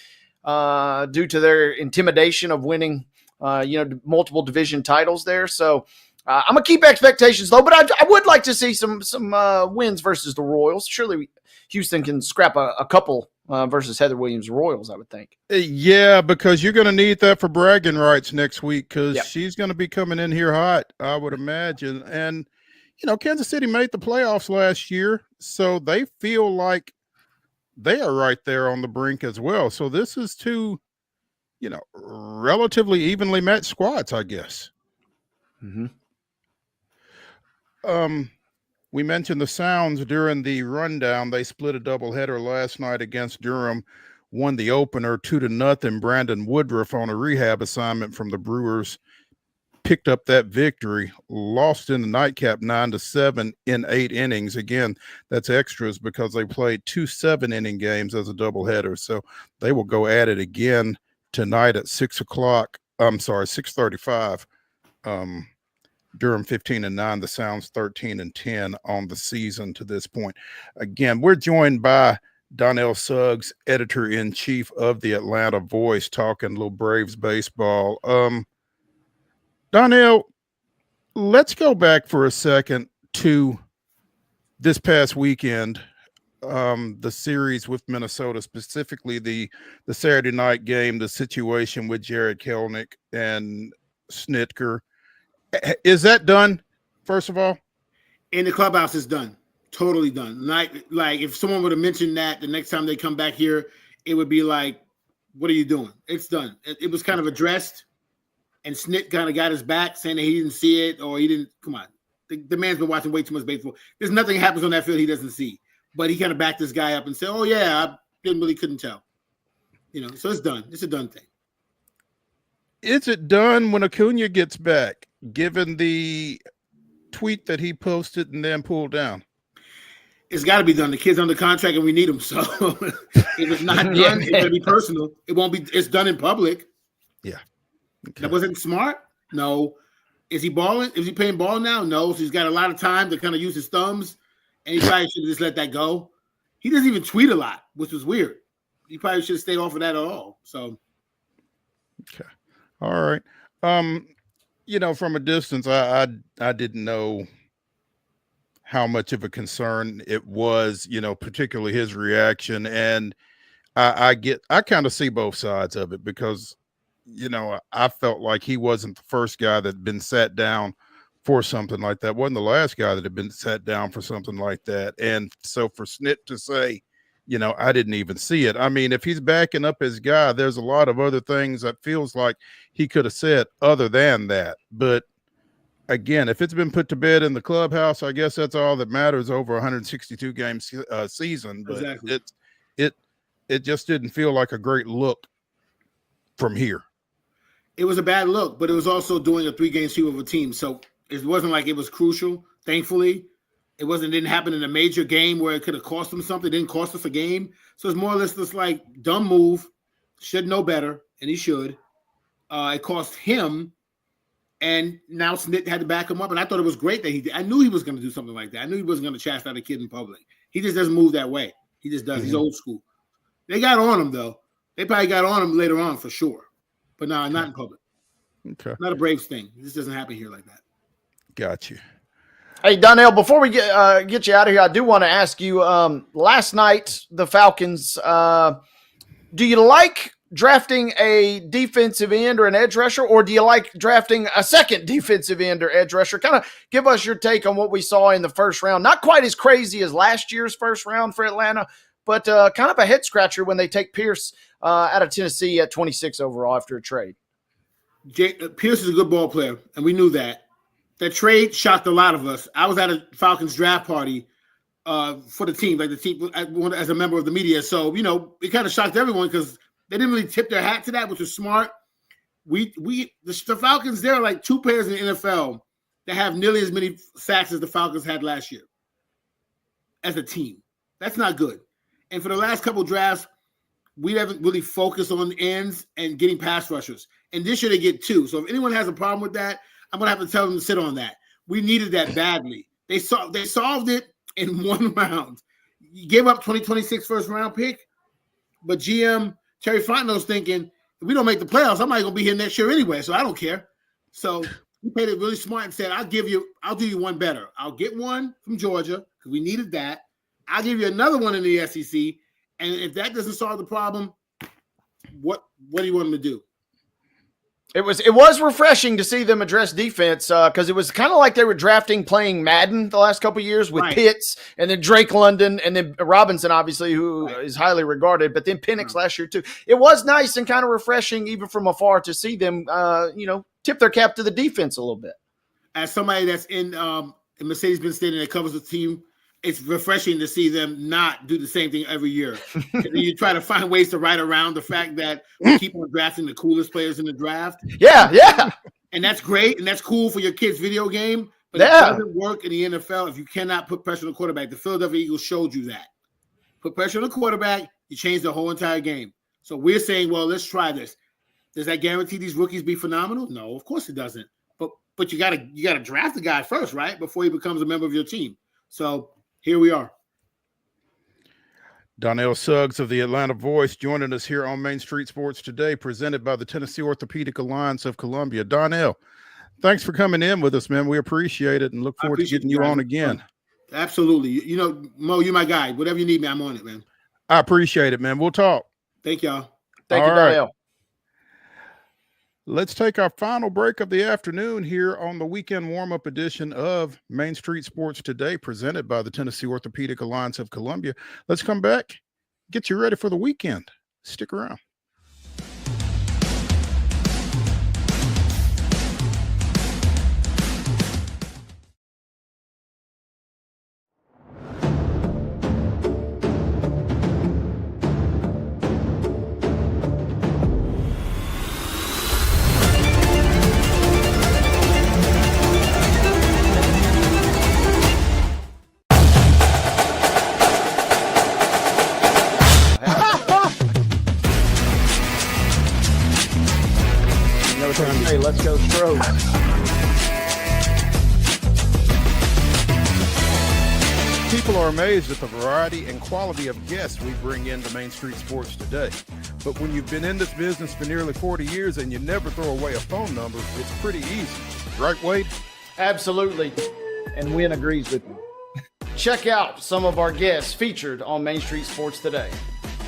due to their intimidation of winning, multiple division titles there. So I'm going to keep expectations low, but I would like to see some wins versus the Royals. Surely Houston can scrap a couple versus Heather Williams Royals, I would think. Yeah, because you're going to need that for bragging rights next week because she's going to be coming in here hot, I would imagine. And, Kansas City made the playoffs last year, so they feel like they are right there on the brink as well. So this is two, relatively evenly matched squads, I guess. Mm-hmm. We mentioned the Sounds during the rundown. They split a doubleheader last night against Durham, won the opener 2-0. Brandon Woodruff on a rehab assignment from the Brewers picked up that victory, lost in the nightcap 9-7 in 8 innings. Again, that's extras because they played 2 7-inning games as a doubleheader. So they will go at it again tonight at 6:35. Durham 15-9, the Sounds 13-10 on the season to this point. Again, we're joined by Donnell Suggs, editor-in-chief of the Atlanta Voice, talking a little Braves baseball. Donnell, let's go back for a second to this past weekend, the series with Minnesota, specifically the Saturday night game, the situation with Jared Kelenic and Snitker. Is that done, first of all? In the clubhouse, it's done. Totally done. Like if someone would have mentioned that the next time they come back here, it would be like, what are you doing? It's done. It was kind of addressed, and Snit kind of got his back, saying that he didn't see it or he didn't. Come on. The man's been watching way too much baseball. There's nothing happens on that field he doesn't see. But he kind of backed this guy up and said, oh, yeah, I couldn't tell. So it's done. It's a done thing. Is it done when Acuna gets back, given the tweet that he posted and then pulled down? It's got to be done. The kid's under contract and we need him. So if it's not done, it's going to be personal. It won't be. It's done in public. Yeah. Okay. That wasn't smart? No. Is he balling? Is he playing ball now? No. So he's got a lot of time to kind of use his thumbs and he probably should have just let that go. He doesn't even tweet a lot, which was weird. He probably should have stayed off of that at all. So, okay, all right. From a distance, I didn't know how much of a concern it was, particularly his reaction. And I kind of see both sides of it because, I felt like he wasn't the first guy that had been sat down for something like that. Wasn't the last guy that had been sat down for something like that. And so for Snit to say, I didn't even see it. I mean, if he's backing up his guy, there's a lot of other things that feels like he could have said other than that. But again, if it's been put to bed in the clubhouse, I guess that's all that matters over 162 game season. But exactly. It just didn't feel like a great look from here. It was a bad look, but it was also doing a 3-game sweep of a team. So it wasn't like it was crucial. Thankfully, didn't happen in a major game where it could have cost them something. It didn't cost us a game. So it's more or less this like dumb move. Should know better, and he should. It cost him, and now Snit had to back him up. And I thought it was great that I knew he was going to do something like that. I knew he wasn't going to chastise a kid in public. He just doesn't move that way. He just does. Mm-hmm. He's old school. They got on him though. They probably got on him later on for sure. But no, not in public. Okay. Not a Braves thing. This doesn't happen here like that. Got you. Hey, Donnell, before we get you out of here, I do want to ask you, last night, the Falcons, do you like drafting a defensive end or an edge rusher, or do you like drafting a second defensive end or edge rusher? Kind of give us your take on what we saw in the first round. Not quite as crazy as last year's first round for Atlanta, but kind of a head scratcher when they take Pierce out of Tennessee at 26 overall after a trade. Pierce is a good ball player, and we knew that. That trade shocked a lot of us. I was at a Falcons draft party for the team, like the team as a member of the media. So, it kind of shocked everyone because they didn't really tip their hat to that, which was smart. The Falcons, there are like 2 players in the NFL that have nearly as many sacks as the Falcons had last year as a team. That's not good. And for the last couple of drafts, we haven't really focused on ends and getting pass rushers. And this year they get 2. So if anyone has a problem with that, I'm going to have to tell them to sit on that. We needed that badly. They solved it in 1 round. You gave up 2026 first round pick, but GM Terry Fontenot's thinking, if we don't make the playoffs, I'm not going to be here next year anyway, so I don't care. So he played it really smart and said, I'll do you one better. I'll get one from Georgia because we needed that. I'll give you another one in the SEC, and if that doesn't solve the problem, what do you want them to do? It was refreshing to see them address defense because it was kind of like they were drafting playing Madden the last couple of years with Pitts and then Drake London and then Robinson, obviously, who is highly regarded, but then Penix last year too. It was nice and kind of refreshing even from afar to see them, tip their cap to the defense a little bit. As somebody that's in Mercedes-Benz Stadium that covers the team, it's refreshing to see them not do the same thing every year. And then you try to find ways to ride around the fact that we keep on drafting the coolest players in the draft. Yeah. And that's great, and that's cool for your kid's video game, but it doesn't work in the NFL if you cannot put pressure on the quarterback. The Philadelphia Eagles showed you that. Put pressure on the quarterback, you change the whole entire game. So we're saying, well, let's try this. Does that guarantee these rookies be phenomenal? No, of course it doesn't. But you gotta draft the guy first, right? Before he becomes a member of your team. So here we are. Donnell Suggs of the Atlanta Voice joining us here on Main Street Sports Today, presented by the Tennessee Orthopedic Alliance of Columbia. Donnell, thanks for coming in with us, man. We appreciate it and look forward to getting you on again. Absolutely. Mo, you're my guy. Whatever you need me, I'm on it, man. I appreciate it, man. We'll talk. Thank y'all. Thank you, Donnell. Let's take our final break of the afternoon here on the weekend warm-up edition of Main Street Sports Today, presented by the Tennessee Orthopedic Alliance of Columbia. Let's come back, get you ready for the weekend. Stick around. People are amazed at the variety and quality of guests we bring into Main Street Sports Today. But when you've been in this business for nearly 40 years and you never throw away a phone number, it's pretty easy. Right, Wade? Absolutely. And Wynn agrees with me. Check out some of our guests featured on Main Street Sports Today.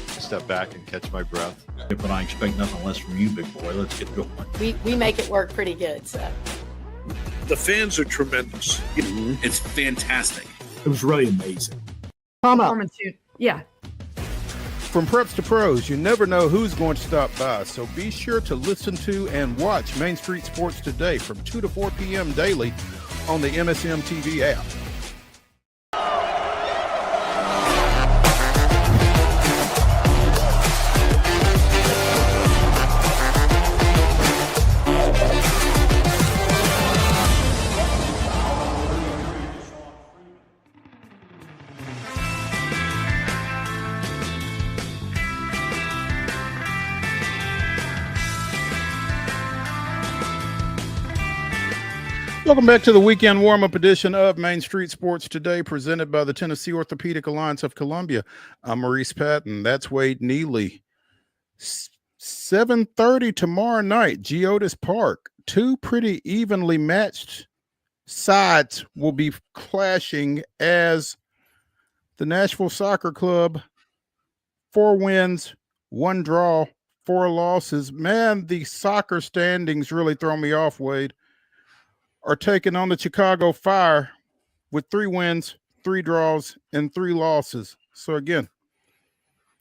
Step back and catch my breath. But I expect nothing less from you, big boy. Let's get going. We make it work pretty good, so. The fans are tremendous. It's fantastic. It was really amazing. Performance shoot. Yeah. From preps to pros, you never know who's going to stop by, so be sure to listen to and watch Main Street Sports Today from 2 to 4 p.m. daily on the MSM TV app. Welcome back to the weekend warm-up edition of Main Street Sports Today, presented by the Tennessee Orthopedic Alliance of Columbia. I'm Maurice Patton. That's Wade Neely. 7:30 tomorrow night, Geodis Park. Two pretty evenly matched sides will be clashing as the Nashville Soccer Club, 4 wins, 1 draw, 4 losses. Man, the soccer standings really throw me off, Wade. Are taking on the Chicago Fire with 3 wins, 3 draws, and 3 losses. So again,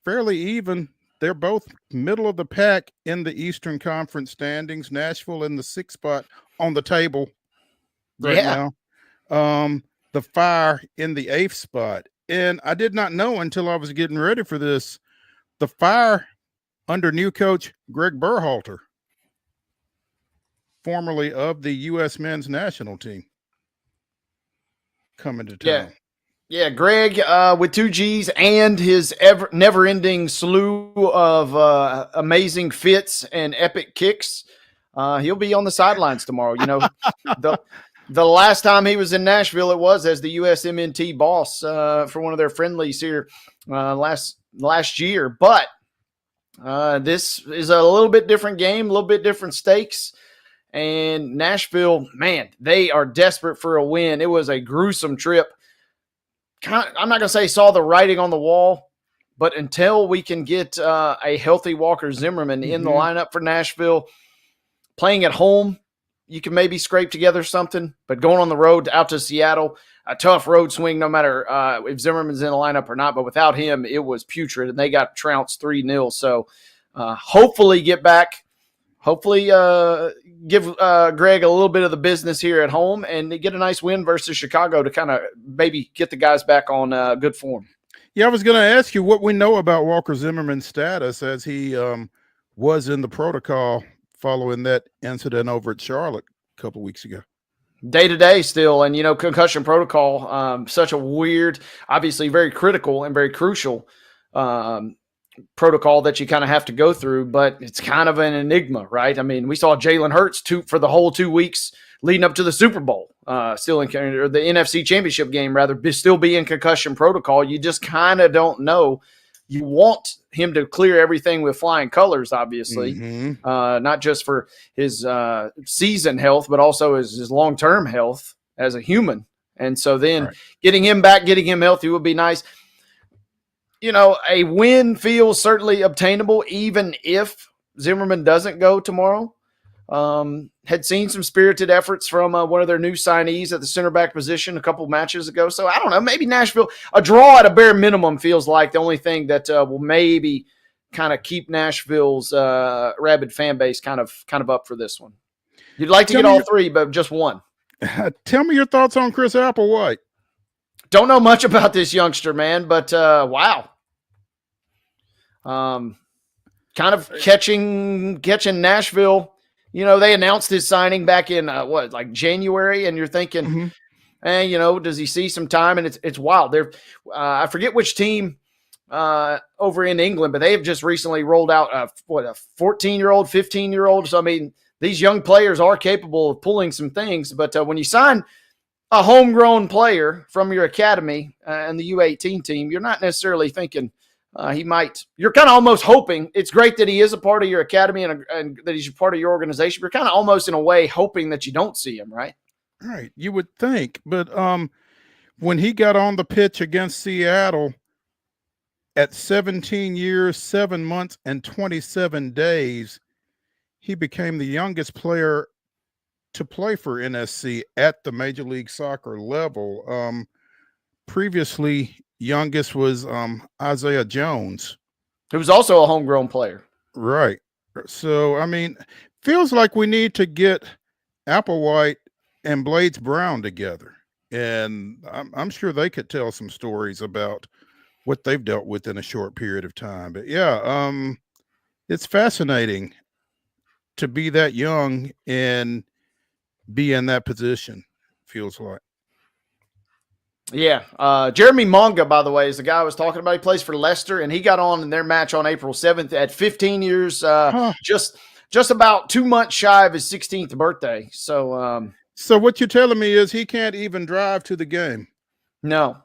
fairly even. They're both middle of the pack in the Eastern Conference standings. Nashville in the 6th spot on the table right now. The Fire in the 8th spot. And I did not know until I was getting ready for this, the Fire under new coach Greg Berhalter, formerly of the U.S. men's national team, coming to town. Yeah, Greg with 2 G's and his never-ending slew of amazing fits and epic kicks. He'll be on the sidelines tomorrow. You know, the last time he was in Nashville, it was as the USMNT boss for one of their friendlies here last year. But this is a little bit different game, a little bit different stakes. And Nashville, man, they are desperate for a win. It was a gruesome trip. I'm not going to say saw the writing on the wall, but until we can get a healthy Walker Zimmerman in the lineup for Nashville, playing at home, you can maybe scrape together something. But going on the road out to Seattle, a tough road swing no matter if Zimmerman's in the lineup or not. But without him, it was putrid, and they got trounced 3-0. So hopefully get back. Hopefully give Greg a little bit of the business here at home and get a nice win versus Chicago to kind of maybe get the guys back on good form. Yeah, I was going to ask you what we know about Walker Zimmerman's status as he was in the protocol following that incident over at Charlotte a couple weeks ago. Day-to-day still, and, you know, concussion protocol, such a weird, obviously very critical and very crucial protocol that you kind of have to go through, but it's kind of an enigma, right? I mean, we saw Jalen Hurts for the whole 2 weeks leading up to the Super Bowl, still in or the NFC Championship game, rather, still be in concussion protocol. You just kind of don't know. You want him to clear everything with flying colors, obviously, not just for his season health, but also his long-term health as a human. And so then getting him back, getting him healthy would be nice. You know, a win feels certainly obtainable, even if Zimmerman doesn't go tomorrow. Had seen some spirited efforts from one of their new signees at the center back position a couple matches ago. So I don't know, maybe Nashville, a draw at a bare minimum feels like the only thing that will maybe kind of keep Nashville's rabid fan base kind of up for this one. You'd like to get all 3, but just one. Tell me your thoughts on Chris Applewhite. Don't know much about this youngster, man, but wow. Kind of catching Nashville. You know, they announced his signing back in like January, and you're thinking, you know, does he see some time? And it's wild. I forget which team over in England, but they have just recently rolled out a 14-year-old, 15-year-old. So I mean, these young players are capable of pulling some things. But when you sign a homegrown player from your academy and the U18 team, you're not necessarily thinking he might. You're kind of almost hoping. It's great that he is a part of your academy and that he's a part of your organization. You're kind of almost in a way hoping that you don't see him, right? Right. You would think. But when he got on the pitch against Seattle at 17 years, 7 months, and 27 days, he became the youngest player to play for NSC at the Major League Soccer level. Previously, youngest was Isaiah Jones, who was also a homegrown player. Right. So, I mean, feels like we need to get Applewhite and Blades Brown together. And I'm sure they could tell some stories about what they've dealt with in a short period of time. But yeah, it's fascinating to be that young and be in that position, feels like. Yeah. Jeremy Monga, by the way, is the guy I was talking about. He plays for Leicester, and he got on in their match on April 7th at 15 years, just about 2 months shy of his 16th birthday. So, so what you're telling me is he can't even drive to the game? No.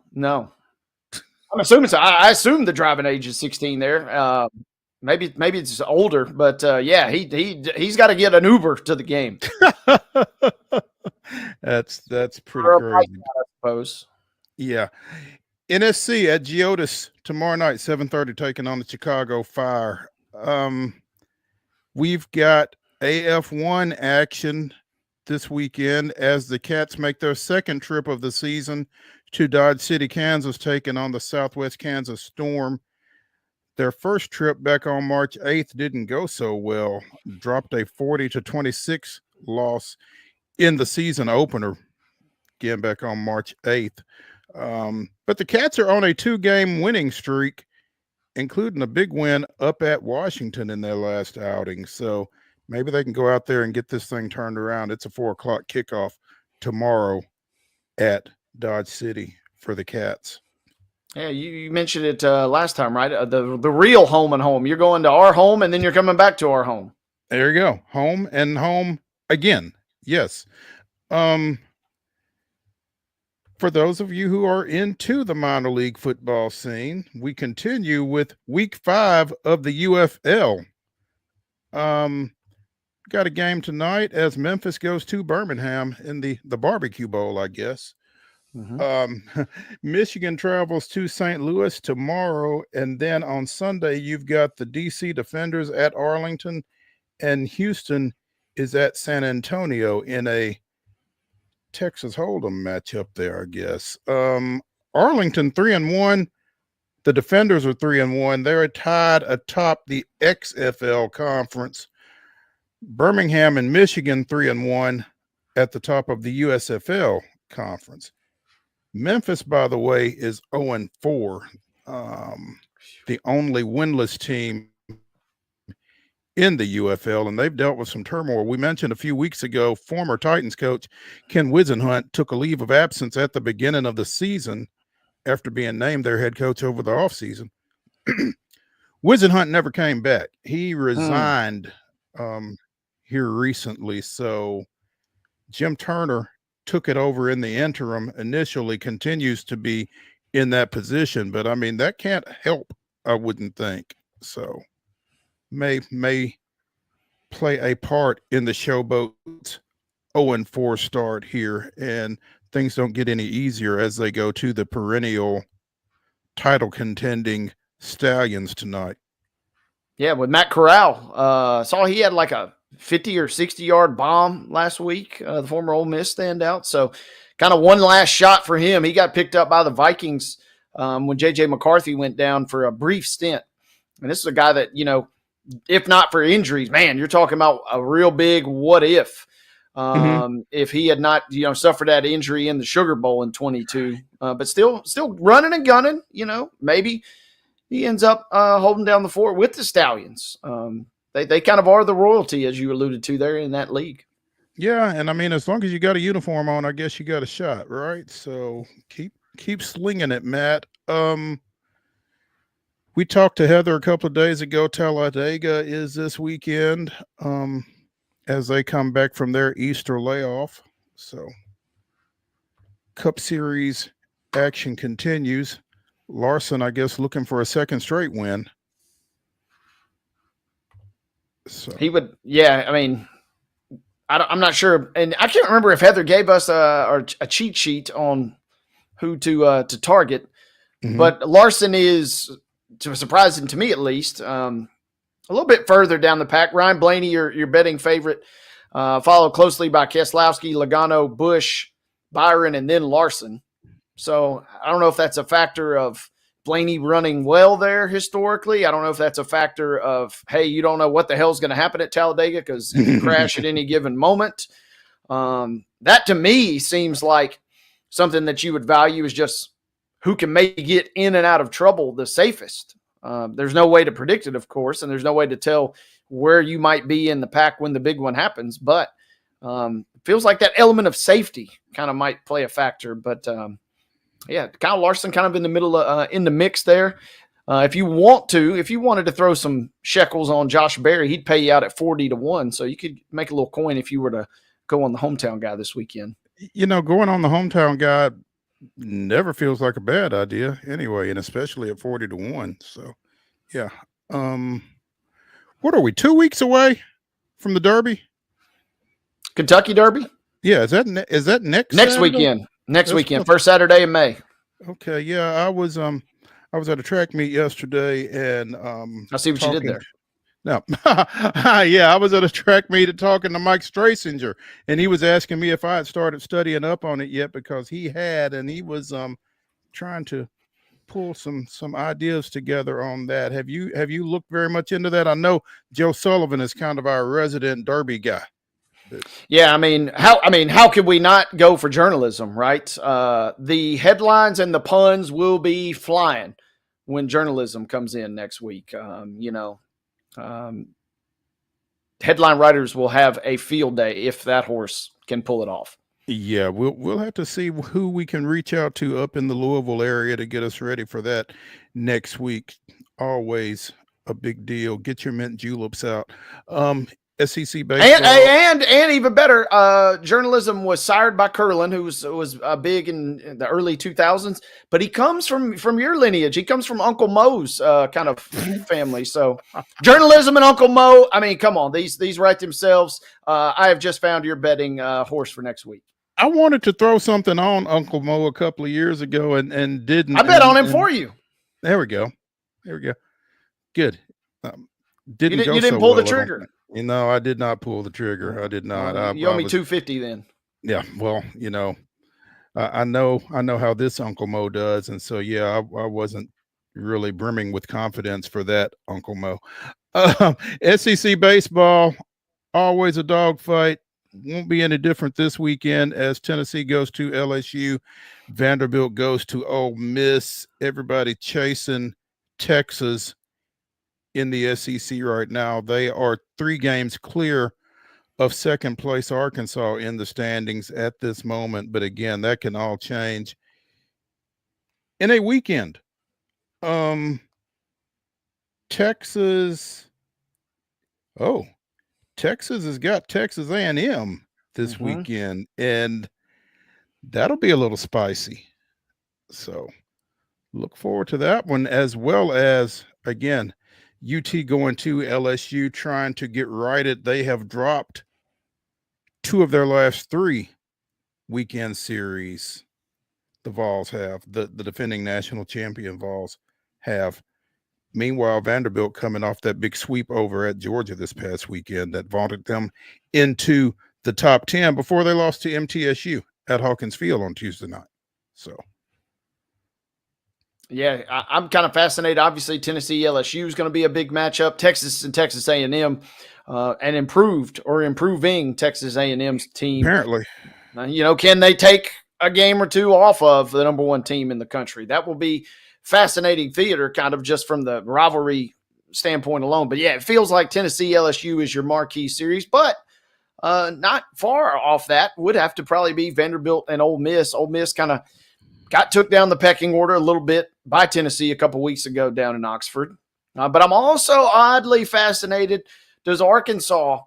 I'm assuming so. I assume the driving age is 16 there. Maybe it's older, but yeah, he's got to get an Uber to the game. That's pretty crazy, I suppose. Yeah. NSC at Geodis tomorrow night, 7:30, taking on the Chicago Fire. We've got AF1 action this weekend as the Cats make their second trip of the season to Dodge City, Kansas, taking on the Southwest Kansas Storm. Their first trip back on March 8th didn't go so well. Dropped a 40-26 loss in the season opener, again back on March 8th. But the Cats are on a 2-game winning streak, including a big win up at Washington in their last outing. So maybe they can go out there and get this thing turned around. It's a 4:00 kickoff tomorrow at Dodge City for the Cats. Yeah, you mentioned it last time, right? The real home and home. You're going to our home, and then you're coming back to our home. There you go. Home and home again. Yes. For those of you who are into the minor league football scene, we continue with week 5 of the UFL. Got a game tonight as Memphis goes to Birmingham in the barbecue bowl, I guess. Mm-hmm. Michigan travels to St. Louis tomorrow, and then on Sunday you've got the DC Defenders at Arlington, and Houston is at San Antonio in a Texas Hold'em matchup there, I guess. Arlington 3-1. The Defenders are 3-1. They're tied atop the XFL conference. Birmingham and Michigan 3-1 at the top of the USFL conference. Memphis, by the way, is 0-4. The only winless team in the UFL, and they've dealt with some turmoil. We mentioned a few weeks ago, former Titans coach Ken Wisenhunt took a leave of absence at the beginning of the season after being named their head coach over the offseason. Wisenhunt never came back. He resigned here recently, so Jim Turner took it over in the interim, initially continues to be in that position, but I mean, that can't help, I wouldn't think. So may play a part in the Showboats 0-4 start here, and things don't get any easier as they go to the perennial title contending Stallions tonight. Yeah, with Matt Corral. Saw he had like a 50 or 60-yard bomb last week, the former Ole Miss standout. So kind of one last shot for him. He got picked up by the Vikings when J.J. McCarthy went down for a brief stint. And this is a guy that, if not for injuries, man, you're talking about a real big what if. If he had not, suffered that injury in the Sugar Bowl in 22, but still running and gunning, maybe he ends up holding down the fort with the Stallions. They kind of are the royalty, as you alluded to there in that league. Yeah, and I mean, as long as you got a uniform on, I guess you got a shot, right? So keep slinging it, Matt. We talked to Heather a couple of days ago. Talladega is this weekend as they come back from their Easter layoff. So Cup Series action continues. Larson, I guess, looking for a second straight win. So he would, yeah. I mean, I'm not sure, and I can't remember if Heather gave us a cheat sheet on who to target. But Larson is, surprising to me at least, a little bit further down the pack. Ryan Blaney, your betting favorite, followed closely by Keselowski, Logano, Busch, Byron, and then Larson. So I don't know if that's a factor of Blaney running well there historically. I don't know if that's a factor of, hey, you don't know what the hell's going to happen at Talladega because it can crash at any given moment. That to me seems like something that you would value is just who can make you get in and out of trouble the safest. There's no way to predict it, of course, and there's no way to tell where you might be in the pack when the big one happens. But it feels like that element of safety kind of might play a factor. But yeah, Kyle Larson kind of in the middle in the mix there. If you wanted to throw some shekels on Josh Berry, he'd pay you out at 40-1. So you could make a little coin if you were to go on the hometown guy this weekend. You know, going on the hometown guy never feels like a bad idea anyway, and especially at 40-1. So yeah. What are we, 2 weeks away from the Derby? Kentucky Derby? Yeah, is that next Saturday? Weekend? Next weekend, first Saturday in May. Okay, yeah, I was at a track meet yesterday, and I see what you did there. No, yeah, I was at a track meet talking to Mike Strasinger, and he was asking me if I had started studying up on it yet, because he had, and he was trying to pull some ideas together on that. Have you looked very much into that? I know Joe Sullivan is kind of our resident Derby guy. Yeah, I mean, how could we not go for journalism, right? The headlines and the puns will be flying when journalism comes in next week. Headline writers will have a field day if that horse can pull it off. Yeah, we'll have to see who we can reach out to up in the Louisville area to get us ready for that next week. Always a big deal. Get your mint juleps out. SEC baseball. And even better, journalism was sired by Curlin, who was big in the early 2000s, but he comes from your lineage. He comes from Uncle Mo's kind of family. So journalism and Uncle Mo, I mean, come on, these write themselves. I have just found your betting horse for next week. I wanted to throw something on Uncle Mo a couple of years ago and didn't. I bet on him for you. There we go. Good. You didn't pull the trigger. I did not pull the trigger. I did not. You owe me $250 then. Yeah. Well, I know how this Uncle Mo does. And so, yeah, I wasn't really brimming with confidence for that Uncle Mo. SEC baseball, always a dogfight. Won't be any different this weekend as Tennessee goes to LSU. Vanderbilt goes to Ole Miss. Everybody chasing Texas in the SEC right now. They are 3 games clear of second place Arkansas in the standings at this moment. But again, that can all change in a weekend. Texas has got Texas A&M this weekend, and that'll be a little spicy. So look forward to that one, as well as, again, UT going to LSU trying to get righted. They have dropped 2 of their last 3 weekend series. The Vols have, the defending national champion Vols have. Meanwhile, Vanderbilt coming off that big sweep over at Georgia this past weekend that vaulted them into the top 10 before they lost to MTSU at Hawkins Field on Tuesday night. So, yeah, I'm kind of fascinated. Obviously, Tennessee LSU is going to be a big matchup. Texas and Texas A&M, an improving Texas A&M's team. Apparently, can they take a game or 2 off of the number 1 team in the country? That will be fascinating theater, kind of just from the rivalry standpoint alone. But yeah, it feels like Tennessee LSU is your marquee series, but not far off that would have to probably be Vanderbilt and Ole Miss. Ole Miss kind of took down the pecking order a little bit by Tennessee a couple weeks ago down in Oxford. But I'm also oddly fascinated. Does Arkansas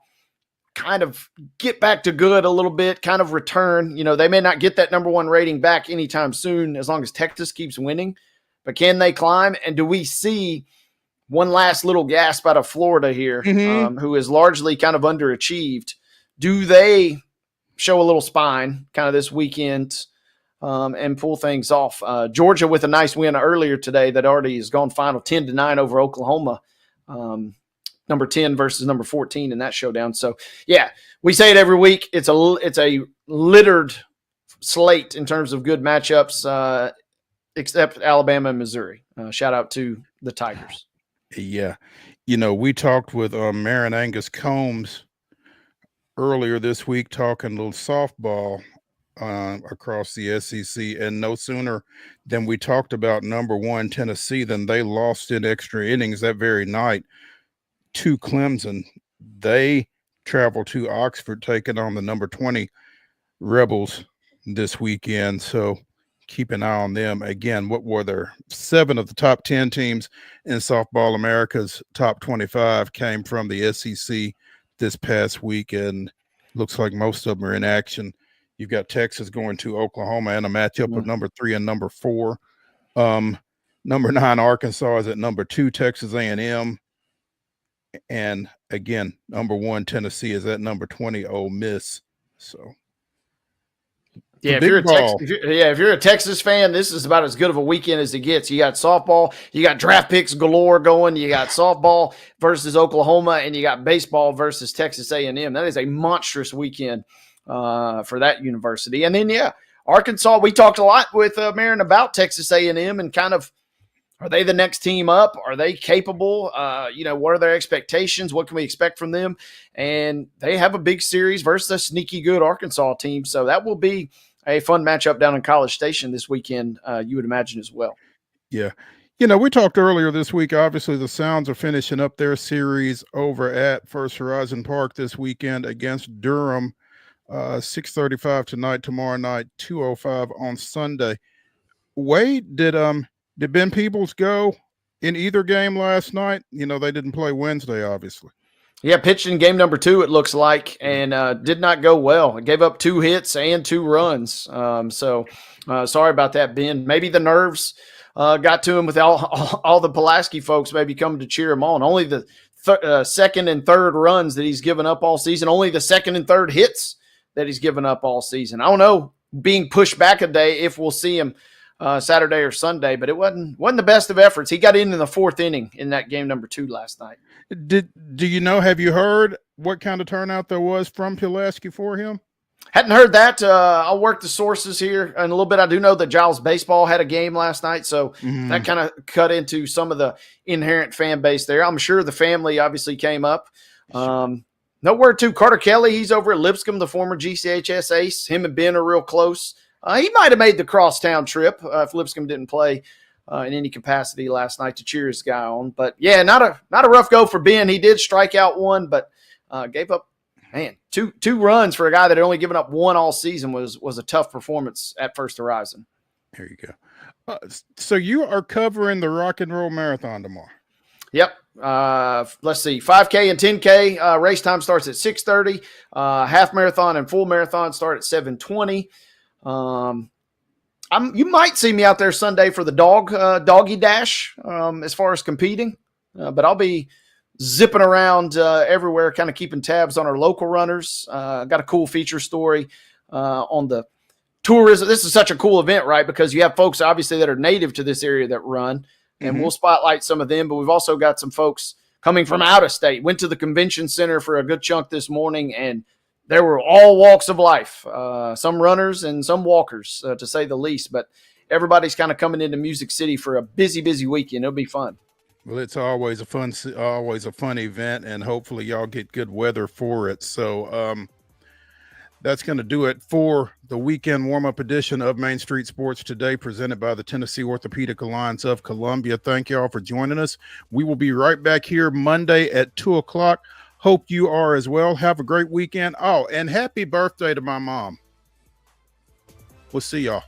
kind of get back to good a little bit, kind of return. You know, they may not get that number one rating back anytime soon as long as Texas keeps winning, but can they climb? And do we see one last little gasp out of Florida here, who is largely kind of underachieved? Do they show a little spine kind of this weekend and pull things off? Georgia with a nice win earlier today that already has gone final 10-9 over Oklahoma. Number 10 versus number 14 in that showdown. So yeah, we say it every week. It's a littered slate in terms of good matchups, except Alabama and Missouri. Shout out to the Tigers. Yeah. You know, we talked with Marin Angus Combs earlier this week, talking a little softball across the SEC, and no sooner than we talked about number 1 Tennessee than they lost in extra innings that very night to Clemson. They travel to Oxford, taking on the number 20 Rebels this weekend. So keep an eye on them. Again, what were there? 7 of the top 10 teams in Softball America's top 25 came from the SEC this past week, and looks like most of them are in action. You've got Texas going to Oklahoma and a matchup of number 3 and number 4. Number 9 Arkansas is at number 2 Texas A&M. And again, number 1 Tennessee is at number 20 Ole Miss. So yeah, if you're a Texas fan, this is about as good of a weekend as it gets. You got softball, you got draft picks galore going, you got softball versus Oklahoma, and you got baseball versus Texas A&M. That is a monstrous weekend for that university. And then Arkansas. We talked a lot with Marin about Texas A&M and kind of, are they the next team up? Are they capable? What are their expectations? What can we expect from them? And they have a big series versus a sneaky good Arkansas team. So that will be a fun matchup down in College Station this weekend, you would imagine as well. Yeah. You know, we talked earlier this week, obviously the Sounds are finishing up their series over at First Horizon Park this weekend against Durham, 6:35 tonight, tomorrow night, 2:05 on Sunday. Wade, did Ben Peebles go in either game last night? You know, they didn't play Wednesday, obviously. Yeah, pitched in game number 2, it looks like, and did not go well. It gave up 2 hits and 2 runs. So sorry about that, Ben. Maybe the nerves got to him with all the Pulaski folks maybe coming to cheer him on. Only the second and third runs that he's given up all season, only the second and third hits that he's given up all season. I don't know, being pushed back a day, if we'll see him Saturday or Sunday, but it wasn't the best of efforts. He got in the 4th inning in that game number 2 last night. Do you know, have you heard what kind of turnout there was from Pulaski for him? Hadn't heard that. I'll work the sources here in a little bit. I do know that Giles Baseball had a game last night, so that kind of cut into some of the inherent fan base there. I'm sure the family obviously came up. No word to Carter Kelly. He's over at Lipscomb, the former GCHS ace. Him and Ben are real close. He might have made the crosstown trip if Lipscomb didn't play in any capacity last night to cheer his guy on. But yeah, not a rough go for Ben. He did strike out 1, but gave up, two runs for a guy that had only given up 1 all season was a tough performance at First Horizon. There you go. So you are covering the Rock and Roll Marathon tomorrow. Yep. Let's see, 5K and 10K race time starts at 6:30. Half marathon and full marathon start at 7:20. You might see me out there Sunday for the doggy dash as far as competing, but I'll be zipping around everywhere, kind of keeping tabs on our local runners. Got a cool feature story on the tourism. This is such a cool event, right? Because you have folks obviously that are native to this area that run, and we'll spotlight some of them, but we've also got some folks coming from out of state. Went to the convention center for a good chunk this morning, and there were all walks of life, some runners and some walkers, to say the least. But everybody's kind of coming into Music City for a busy weekend. It'll be fun. Well, it's always a fun event, and hopefully y'all get good weather for it. So that's going to do it for the weekend warm-up edition of Main Street Sports Today, presented by the Tennessee Orthopedic Alliance of Columbia. Thank you all for joining us. We will be right back here Monday at 2:00. Hope you are as well. Have a great weekend. Oh, and happy birthday to my mom. We'll see y'all.